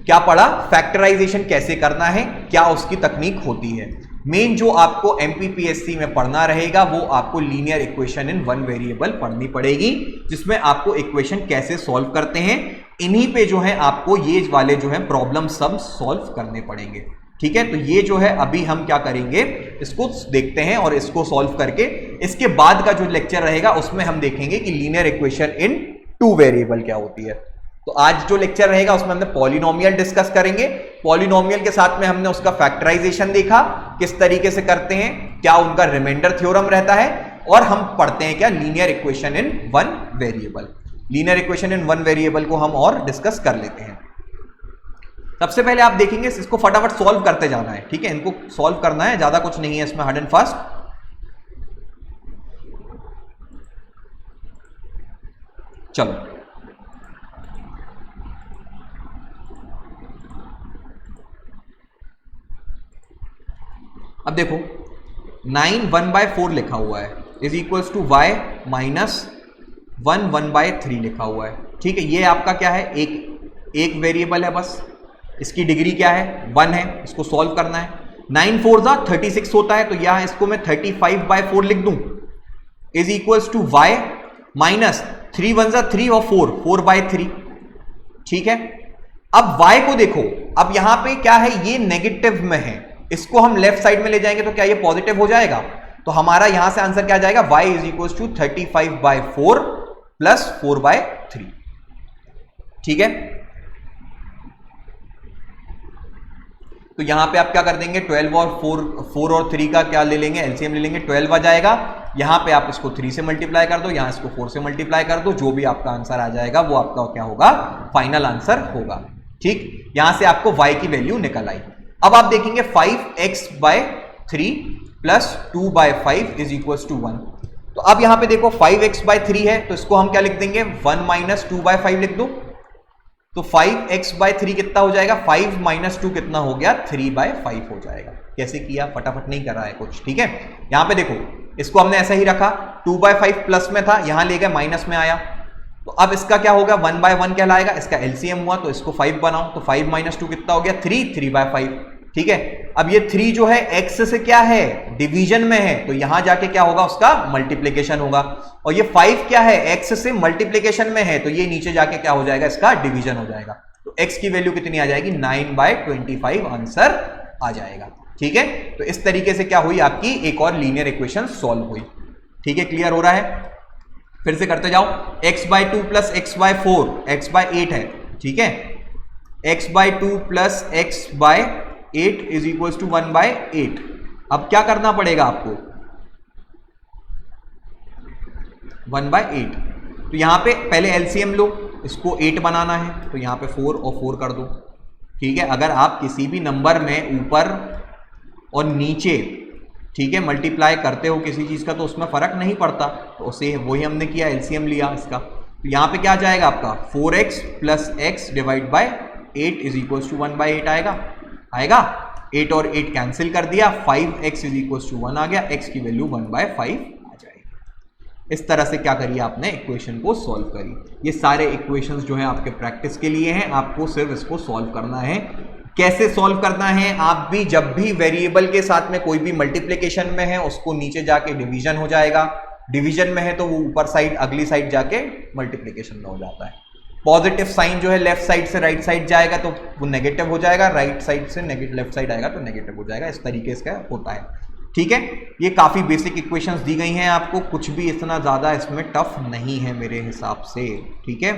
क्या पढ़ा, फैक्टराइजेशन कैसे करना है, क्या उसकी तकनीक होती है। मेन जो आपको एमपीपीएससी में पढ़ना रहेगा वो आपको linear equation in one variable पढ़नी पड़ेगी, जिसमें आपको इक्वेशन कैसे सॉल्व करते हैं, इन्हीं पे जो है आपको ये वाले जो है प्रॉब्लम सब सॉल्व करने पड़ेंगे। ठीक है, तो ये जो है अभी हम क्या करेंगे, इसको देखते हैं और इसको सॉल्व करके इसके बाद का जो लेक्चर रहेगा उसमें हम देखेंगे कि लीनियर इक्वेशन इन 2 वेरिएबल क्या होती है। तो आज जो लेक्चर रहेगा उसमें हमने पॉलिनोमियल डिस्कस करेंगे। पॉलिनोमियल के साथ में हमने उसका फैक्टराइजेशन देखा, किस तरीके से करते हैं, क्या उनका रिमाइंडर थ्योरम रहता है, और हम पढ़ते हैं क्या, linear equation in 1 variable. Linear equation in 1 variable को हम और डिस्कस कर लेते हैं। सबसे पहले आप देखेंगे इसको फटाफट सॉल्व करते जाना है। ठीक है, इनको सॉल्व करना है, ज्यादा कुछ नहीं है इसमें हार्ड एंड फास्ट। चलो अब देखो 9 1/4 लिखा हुआ है इज इक्वल्स टू y - 1 1/3 लिखा हुआ है। ठीक है, ये आपका क्या है, एक वेरिएबल है, बस इसकी डिग्री क्या है 1 है, इसको सॉल्व करना है। 9 4 36 होता है, तो यहां इसको मैं 35/4 लिख दूं इज इक्वल्स टू y - 3 1 3 और 4/3। ठीक है, अब y को देखो, अब यहां पे क्या है, ये नेगेटिव में है, इसको हम लेफ्ट साइड में ले जाएंगे तो क्या ये पॉजिटिव हो जाएगा, तो हमारा यहां से आंसर क्या आ जाएगा, y is equal to 35/4 plus 4/3। ठीक है, तो यहां पे आप क्या कर देंगे, 12 और 4 और 3 का क्या ले लेंगे, एलसीएम ले लेंगे, 12 आ जाएगा। यहां पे आप इसको 3 से मल्टीप्लाई कर दो, यहां इसको 4 से मल्टीप्लाई कर दो, जो भी आपका आंसर आ जाएगा वो आपका क्या होगा, फाइनल आंसर होगा। ठीक, यहां से आपको y की वैल्यू निकल आई। अब आप देखेंगे 5x/3 plus 2/5 is equal to 1। तो अब यहां पे देखो 5x/3 है, तो इसको हम क्या लिख देंगे, 1 - 2/5 लिख दो। तो 5x/3 कितना हो जाएगा, 5 - 2 कितना हो गया, 3/5 हो जाएगा। कैसे किया, फटाफट नहीं कर रहा है कुछ, ठीक है। यहां पे देखो, इसको हमने ऐसा ही रखा, 2/5 प्लस में था, यहां ले गए माइनस में आया, तो अब इसका क्या होगा, 1/1 कहलाएगा, इसका एलसीएम हुआ, तो इसको 5 बनाओ, तो 5 - 2 कितना हो गया, 3/5, ठीक है। अब ये 3 जो है x से क्या है, डिवीजन में है, तो यहां जाके क्या होगा, उसका मल्टीप्लीकेशन होगा, और ये 5 क्या है, x से मल्टीप्लीकेशन में है, तो ये नीचे जाके क्या हो जाएगा, इसका डिवीजन हो जाएगा, तो x की वैल्यू कितनी आ जाएगी, 9/25 आंसर आ जाएगा, ठीक है। तो इस तरीके से क्या हुई, आपकी एक और लीनियर इक्वेशन सॉल्व हुई, ठीक है। क्लियर हो रहा है, फिर से करते जाओ, x/2 + x/4, x/8 है, ठीक है, x/2 + x/8 is equal to 1/8। अब क्या करना पड़ेगा आपको, 1/8, तो यहां पे पहले एलसीएम लो, इसको 8 बनाना है, तो यहां पे 4 और 4 कर दो, ठीक है। अगर आप किसी भी नंबर में ऊपर और नीचे, ठीक है, मल्टीप्लाई करते हो किसी चीज का, तो उसमें फर्क नहीं पड़ता, तो उसे वही हमने किया, एलसीएम लिया इसका, तो यहां पे क्या जाएगा आपका, 4x + x / 8 is equal to 1/8 आएगा, 8 और 8 कैंसिल कर दिया, 5x इज इक्वल टू 1 आ गया, x की वैल्यू 1/5 आ जाएगी। इस तरह से क्या करिए, आपने इक्वेशन को सॉल्व करी। ये सारे इक्वेशंस जो है आपके प्रैक्टिस के लिए हैं, आपको सिर्फ इसको सॉल्व करना है। कैसे सॉल्व करना है, आप भी जब भी वेरिएबल के साथ में कोई भी मल्टीप्लिकेशन में है, उसको नीचे जाके डिवीजन हो जाएगा, डिवीजन में है तो वो ऊपर साइड अगली साइड जाके मल्टीप्लिकेशन में हो जाता है। पॉजिटिव साइन जो है लेफ्ट साइड से राइट साइड जाएगा तो वो नेगेटिव हो जाएगा, राइट साइड से लेफ्ट साइड आएगा तो नेगेटिव हो जाएगा, इस तरीके से होता है, ठीक है। ये काफी बेसिक इक्वेशंस दी गई हैं आपको, कुछ भी इतना ज्यादा इसमें टफ नहीं है मेरे हिसाब से, ठीक है।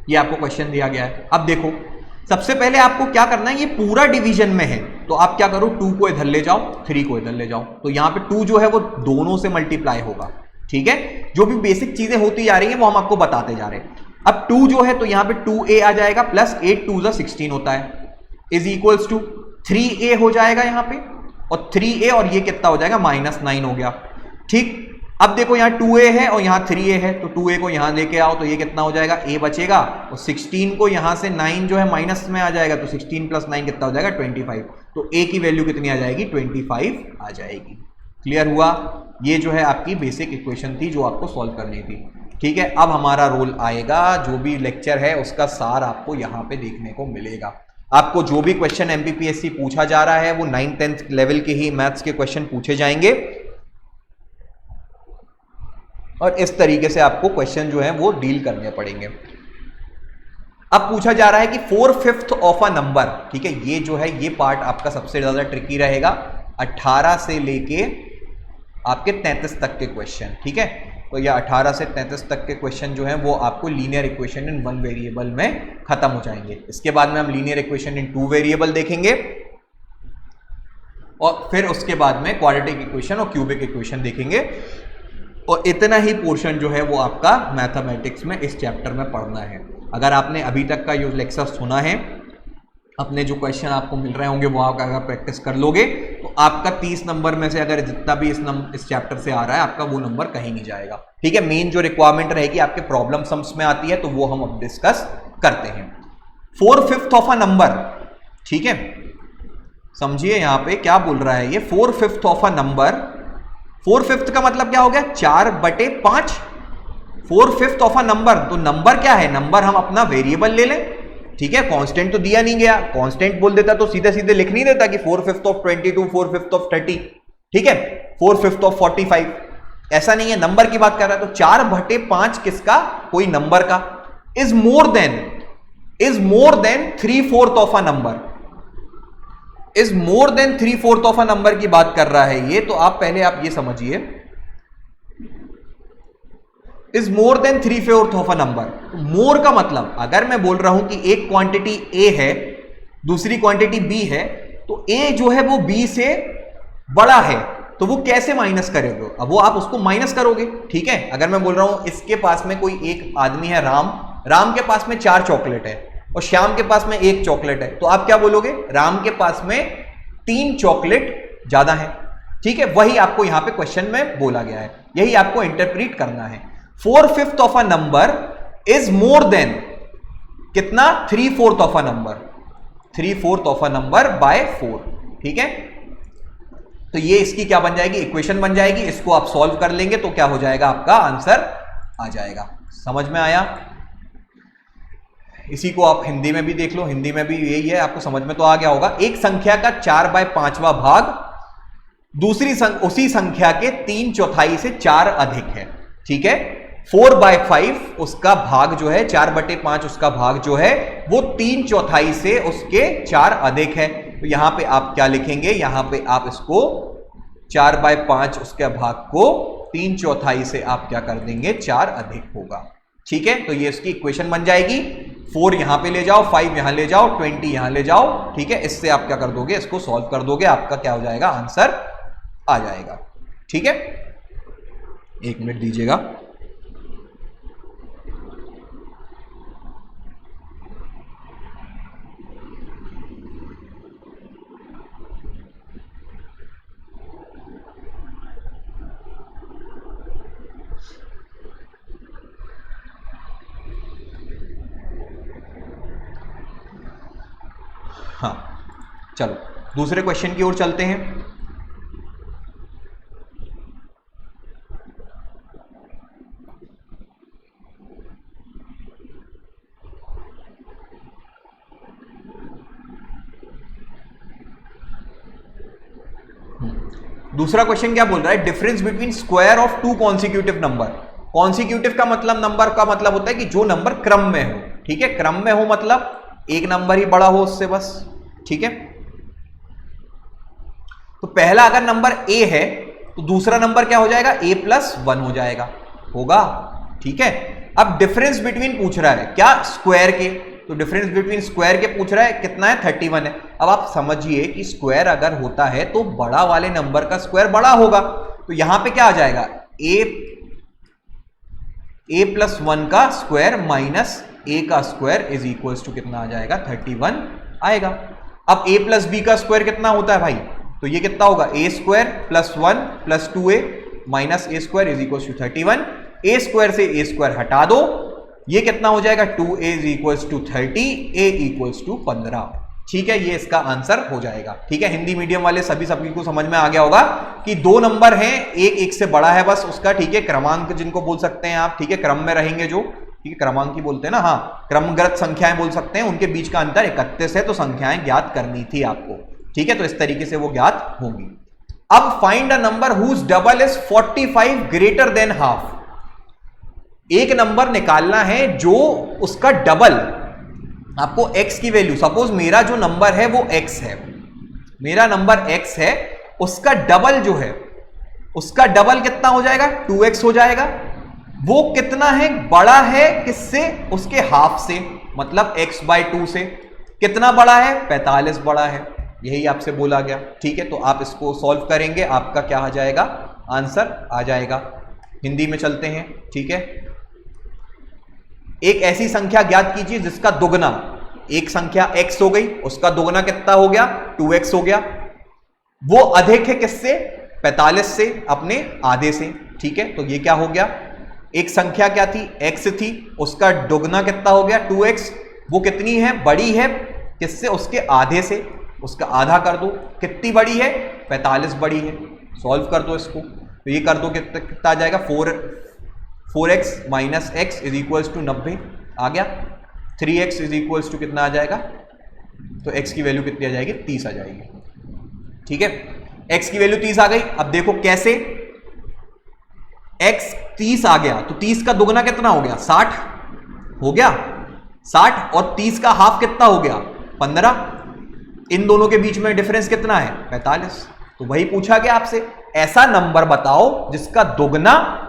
ये आपको क्वेश्चन दिया गया है। अब देखो, सबसे पहले आपको क्या करना है, ये पूरा डिवीजन में है, तो आप क्या करो, 2 को इधर ले जाओ, 3 को इधर ले जाओ, तो यहां पे 2 जो है वो दोनों से मल्टीप्लाई होगा, ठीक है। जो भी बेसिक चीजें होती जा रही हैं वो हम आपको बताते जा रहे हैं। अब 2 जो है तो यहां पे 2a आ जाएगा, प्लस 8 2 16 होता है, इज इक्वल्स टू 3a हो जाएगा यहां पे, और 3a और ये कितना हो जाएगा, -9 हो गया, ठीक। अब देखो यहाँ 2a है और यहाँ 3a है, तो 2a को यहाँ लेके आओ तो ये कितना हो जाएगा, a बचेगा, और 16 को यहाँ से 9 जो है माइनस में आ जाएगा, तो 16 + 9 कितना हो जाएगा, 25, तो a की वैल्यू कितनी आ जाएगी, 25 आ जाएगी। क्लियर हुआ, ये जो है आपकी बेसिक इक्वेशन थी जो आपको सॉल्व करनी थी, ठीक है। अब हमारा रोल आएगा, जो भी लेक्चर है उसका सार आपको यहाँ पे देखने को मिलेगा। आपको जो भी क्वेश्चन एमपीपीएससी पूछा जा रहा है वो 9th-10th लेवल के ही मैथ्स के क्वेश्चन पूछे जाएंगे, और इस तरीके से आपको क्वेश्चन जो है वो डील करने पड़ेंगे। अब पूछा जा रहा है कि 4/5 ऑफ अ नंबर, ठीक है, ये जो है ये पार्ट आपका सबसे ज्यादा ट्रिकी रहेगा, 18 से लेके आपके 33 तक के क्वेश्चन, ठीक है। तो ये 18 से 33 तक के क्वेश्चन जो है वो आपको लीनियर इक्वेशन इन 1 वेरिएबल में खत्म हो जाएंगे। इसके बाद में हम लीनियर इक्वेशन इन 2 वेरिएबल देखेंगे, और फिर उसके बाद में क्वाड्रेटिक इक्वेशन और क्यूबिक इक्वेशन देखेंगे, और इतना ही पोर्शन जो है वो आपका मैथमेटिक्स में इस चैप्टर में पढ़ना है। अगर आपने अभी तक का ये लेक्चर सुना है, अपने जो क्वेश्चन आपको मिल रहे होंगे वो आप अगर प्रैक्टिस कर लोगे तो आपका 30 नंबर में से अगर जितना भी इस चैप्टर से आ रहा है आपका वो नंबर कहीं नहीं जाएगा, ठीक है। मेन जो रिक्वायरमेंट रहेगी आपके प्रॉब्लम सम्स में आती है, तो वो हम अब डिस्कस करते हैं। 4/5 ऑफ अ नंबर, ठीक है, समझिए यहां पे क्या बोल रहा है ये, 4/5 ऑफ अ नंबर। 4/5 का मतलब क्या हो गया, 4/5, 4/5 ऑफ अ नंबर। तो नंबर क्या है, नंबर हम अपना वेरिएबल ले लें, ठीक है, कांस्टेंट तो दिया नहीं गया, कांस्टेंट बोल देता तो सीधे सीधे लिख नहीं देता कि 4/5 ऑफ 22, 4/5 ऑफ 30, ठीक है, 4/5 ऑफ 45, ऐसा नहीं है, नंबर की बात कर रहा है। तो 4/5 किसका, कोई नंबर का, is more than 3/4 of a number, is more than 3/4 of a number की बात कर रहा है ये। तो आप पहले आप ये समझिए, is more than 3/4 of a number. More का मतलब, अगर मैं बोल रहा हूं कि एक क्वांटिटी ए है, दूसरी क्वांटिटी बी है, तो ए जो है वो बी से बड़ा है, तो वो कैसे माइनस करोगे, अब वो आप उसको माइनस करोगे, ठीक है। अगर मैं बोल रहा हूं इसके पास में कोई एक आदमी है, राम के पास में 4 चॉकलेट है और श्याम के पास में 1 चॉकलेट है, तो आप क्या बोलोगे, राम के पास में 3 चॉकलेट ज्यादा है, ठीक है। वही आपको यहां पे क्वेश्चन में बोला गया है, यही आपको इंटरप्रीट करना है। 4/5 of a number is more then कितना, 3/4 of a number, 3/4 of a number by 4। ठीक है, तो ये इसकी क्या बन जाएगी, इक्वेशन बन जाएगी। इसको आप सॉल्व कर लेंगे तो क्या हो जाएगा, आपका आंसर आ जाएगा। समझ में आया? इसी को आप हिंदी में भी देख लो, हिंदी में भी यही है, आपको समझ में तो आ गया होगा। एक संख्या का 4/5वां भाग दूसरी उसी संख्या के 3/4 से 4 अधिक है। ठीक है, 4/5 उसका भाग जो है, 4/5 उसका भाग जो है वो 3/4 से उसके 4 अधिक है। तो यहां पे आप क्या लिखेंगे, यहां पे आप इसको 4/5 उसके भाग को 3/4 से आप क्या कर देंगे, 4 अधिक होगा। ठीक है, तो ये इसकी इक्वेशन बन जाएगी। 4 यहां पे ले जाओ, 5 यहां ले जाओ, 20 यहां ले जाओ। ठीक है, इससे आप क्या कर दोगे, इसको सॉल्व कर दोगे, आपका क्या हो जाएगा, आंसर आ जाएगा। ठीक है, 1 मिनट दीजिएगा। हाँ, चलो दूसरे क्वेश्चन की ओर चलते हैं। दूसरा क्वेश्चन क्या बोल रहा है, difference between square of 2 consecutive number. Consecutive का मतलब, नंबर का मतलब होता है कि जो नंबर क्रम में हो। ठीक है, क्रम में हो मतलब एक नंबर ही बड़ा हो उससे, बस। ठीक है, तो पहला अगर नंबर a है तो दूसरा नंबर क्या हो जाएगा, a+1 हो जाएगा, होगा। ठीक है, अब डिफरेंस बिटवीन पूछ रहा है क्या, स्क्वायर के, तो डिफरेंस बिटवीन स्क्वायर के पूछ रहा है, कितना है, 31 है। अब आप समझिए कि स्क्वायर अगर होता है तो बड़ा वाले नंबर का स्क्वायर बड़ा होगा, तो यहां पे क्या आ जाएगा, a+1 का स्क्वायर माइनस a का स्क्वायर इज इक्वल्स टू कितना आ जाएगा, 31 आएगा। अब a+b का स्क्वायर कितना होता है भाई, तो ये कितना होगा, a² + 1 + 2a minus a² is equals to 31। a² से a² हटा दो, ये कितना हो जाएगा, 2a equals to 30, a equals to 15। ठीक है, ये इसका आंसर हो जाएगा। ठीक है, हिंदी मीडियम वाले सभी को समझ में आ गया होगा कि 2 नंबर हैं, एक से बड़ा है बस उसका। ठीक है, क्रमांक जिनको बोल सकते हैं आप। ठीक है, क्रम में रहेंगे जो, ठीक है, क्रमांक ही बोलते हैं ना, हाँ, क्रमगत संख्याएं बोल सकते हैं, उनके बीच का अंतर 31 है, तो संख्याएं ज्ञात करनी थी आपको। ठीक है, तो इस तरीके से वो ज्ञात होंगी। अब find a number whose double is 45 greater than half. एक नंबर निकालना है जो उसका डबल, आपको x की वैल्यू, सपोज मेरा जो नंबर है वो x है, मेरा नंबर x है, उसका डबल जो है, उसका डबल कितना हो जाएगा, 2x हो जाएगा। वो कितना है, बड़ा है किससे, उसके हाफ से, मतलब x/2 से। कितना बड़ा है, 45 बड़ा है, यही आपसे बोला गया। ठीक है, तो आप इसको सॉल्व करेंगे, आपका क्या आ जाएगा, आंसर आ जाएगा। हिंदी में चलते हैं। ठीक है, एक ऐसी संख्या ज्ञात कीजिए जिसका दुगना, एक संख्या x हो गई, उसका दुगना कितना हो गया, 2x हो गया। वो अधिक है किससे, 45 से, अपने आधे से। ठीक है, तो ये क्या हो गया, एक संख्या क्या थी, x थी, उसका दुगना कितना हो गया, 2x। वो कितनी है, बड़ी है किससे, उसके आधे से, उसका आधा कर दो, कितनी बड़ी है, 45 बड़ी है। सॉल्व कर दो इसको, तो ये कर दो, कितना आ जाएगा, 4x minus x is equals to 90 आ गया। 3x इज इक्वल्स टू कितना आ जाएगा, तो x की वैल्यू कितनी आ जाएगी, 30 आ जाएगी। ठीक है, x की वैल्यू 30 आ गई। अब देखो कैसे, x 30 आ गया तो 30 का दुगना कितना हो गया, 60 हो गया, 60, और 30 का हाफ कितना हो गया, 15। इन दोनों के बीच में डिफरेंस कितना है, 45। तो वही पूछा गया आपसे, ऐसा नंबर बताओ जिसका दुगना,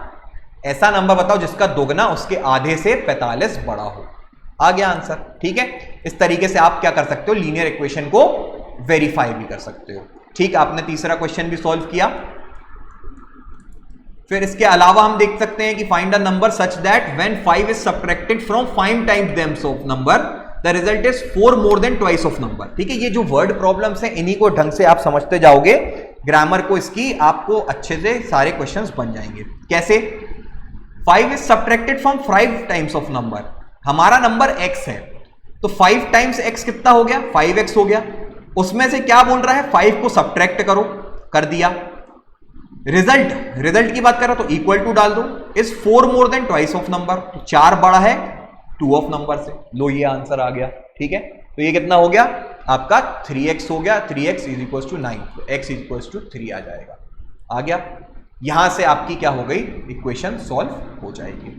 ऐसा नंबर बताओ जिसका दुगना उसके आधे से 45 बड़ा हो। आ गया आंसर। ठीक है, इस तरीके से आप क्या कर सकते हो, लीनियर इक्वेशन को वेरीफाई भी कर सकते हो। ठीक, आपने तीसरा क्वेश्चन भी सॉल्व किया। फिर इसके अलावा हम देख सकते हैं कि find a number such that when 5 is subtracted from 5 times them's of number the result is 4 more than twice of number. ठीक है, ये जो वर्ड प्रॉब्लम्स हैं इन्हीं को ढंग से आप समझते जाओगे, ग्रामर को इसकी आपको अच्छे से सारे क्वेश्चंस बन जाएंगे। कैसे, 5 is subtracted from 5 times of number. हमारा नंबर x है, तो 5 टाइम्स x कितना हो गया? 5x हो गया। उसमें से क्या बोल रहा है? 5 को सब्ट्रैक्ट करो, कर दिया। रिजल्ट की बात कर रहा तो इक्वल टू डाल दो। Is 4 more than twice of number, तो 4 बड़ा है 2 ऑफ नंबर से। लो ये आंसर आ गया। ठीक है, तो ये कितना हो गया आपका? 3x हो गया। 3x इज इक्वल टू 9, तो x इज इक्वल टू 3 आ जाएगा। आ गया। यहां से आपकी क्या हो गई? इक्वेशन सॉल्व हो जाएगी।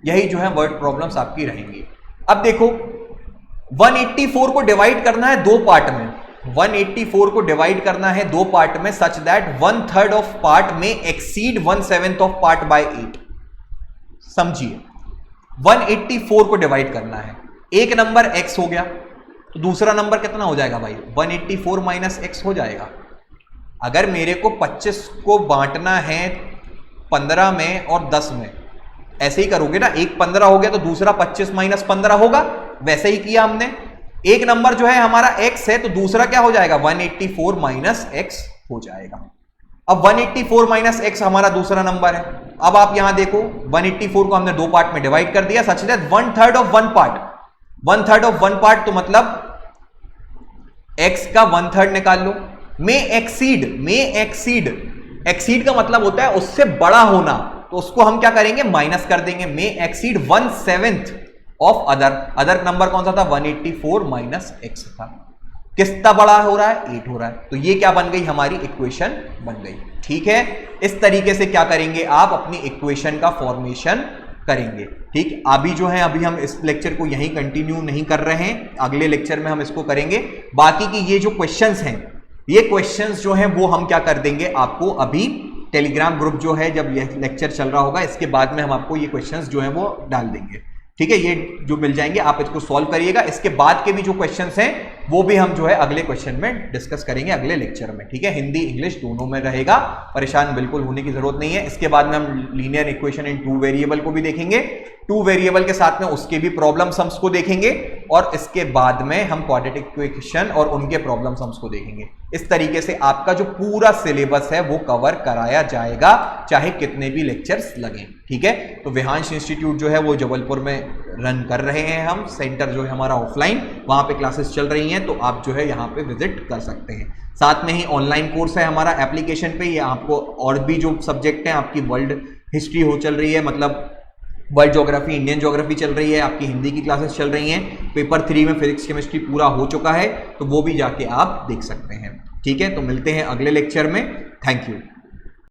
यही जो है वर्ड प्रॉब्लम्स आपकी रहेंगी। अब देखो 184 को डिवाइड करना है 2 पार्ट में। 184 को डिवाइड करना है 2 पार्ट में सच दैट 1/3 ऑफ पार्ट में एक्सीड 1/7 ऑफ पार्ट बाय 8। समझिए 184 को डिवाइड करना है। एक नंबर x हो गया, तो दूसरा नंबर कितना हो जाएगा भाई? 184 माइनस x हो जाएगा। अगर मेरे को 25 को बांटना है 15 में और 10 में, ऐसे ही करोगे ना, एक 15 हो गया तो दूसरा 25 माइनस 15 होगा। वैसे ही किया हमने। एक नंबर जो है हमारा x है, तो दूसरा क्या हो जाएगा? 184 माइनस x हो जाएगा। अब 184 माइनस x हमारा दूसरा नंबर है। अब आप यहां देखो 184 को हमने 2 पार्ट में डिवाइड कर दिया such that 1/3 of 1 part. 1/3 of 1 part तो मतलब x का 1/3 निकाल लो। में एक्सीड का मतलब होता है उससे बड़ा होना, तो उसको हम क्या करेंगे? माइनस कर देंगे। में एक्सीड 1/7 ऑफ अदर नंबर कौन सा था? 184 माइनस x था। कितना बड़ा हो रहा है? 8 हो रहा है। तो ये क्या बन गई? हमारी इक्वेशन बन गई। ठीक है, इस तरीके से क्या करेंगे आप? अपनी इक्वेशन का फॉर्मेशन करेंगे। ठीक, अभी जो है अभी हम इस लेक्चर को यहीं कंटिन्यू नहीं कर रहे हैं, अगले लेक्चर में हम इसको करेंगे। बाकी की ये जो क्वेश्चंस हैं, ये क्वेश्चंस जो हैं वो हम क्या कर देंगे आपको? अभी टेलीग्राम ग्रुप जो है, जब ये लेक्चर चल रहा होगा इसके बाद में हम आपको ये क्वेश्चंस जो हैं वो डाल देंगे। ठीक है, ये जो मिल जाएंगे आप इसको सॉल्व करिएगा। इसके बाद के भी जो क्वेश्चंस हैं वो भी हम जो है अगले क्वेश्चन में डिस्कस करेंगे, अगले लेक्चर में। ठीक है, हिंदी इंग्लिश दोनों में रहेगा, परेशान बिल्कुल होने की जरूरत नहीं है। इसके बाद में हम लीनियर इक्वेशन इन 2 वेरिएबल को भी देखेंगे, 2 वेरिएबल के साथ में उसके भी प्रॉब्लम सम्स को देखेंगे, और इसके बाद में हम क्वाड्रेटिक इक्वेशन और उनके प्रॉब्लम सम्स को देखेंगे। इस तरीके से आपका जो पूरा सिलेबस है वो कवर कराया जाएगा, चाहे कितने भी लेक्चर्स लगें। ठीक है, तो विहांश इंस्टीट्यूट जो है वो जबलपुर में रन कर रहे हैं हम। सेंटर जो है हमारा ऑफलाइन, वहां पे क्लासेस चल रही हैं, तो आप जो है यहाँ पे विजिट कर सकते हैं। साथ में ही ऑनलाइन कोर्स है हमारा एप्लीकेशन पे। ये आपको और भी जो सब्जेक्ट हैं, आपकी वर्ल्ड हिस्ट्री हो चल रही है, मतलब वर्ल्ड ज्योग्राफी, इंडियन ज्योग्राफी चल रही है, आपकी हिंदी की क्लासेस चल रही हैं। पेपर 3 में फिजिक्स केमिस्ट्री पूरा हो चुका है, तो वो भी जाके आप देख सकते हैं। ठीक है, तो मिलते हैं अगले लेक्चर में। Thank you.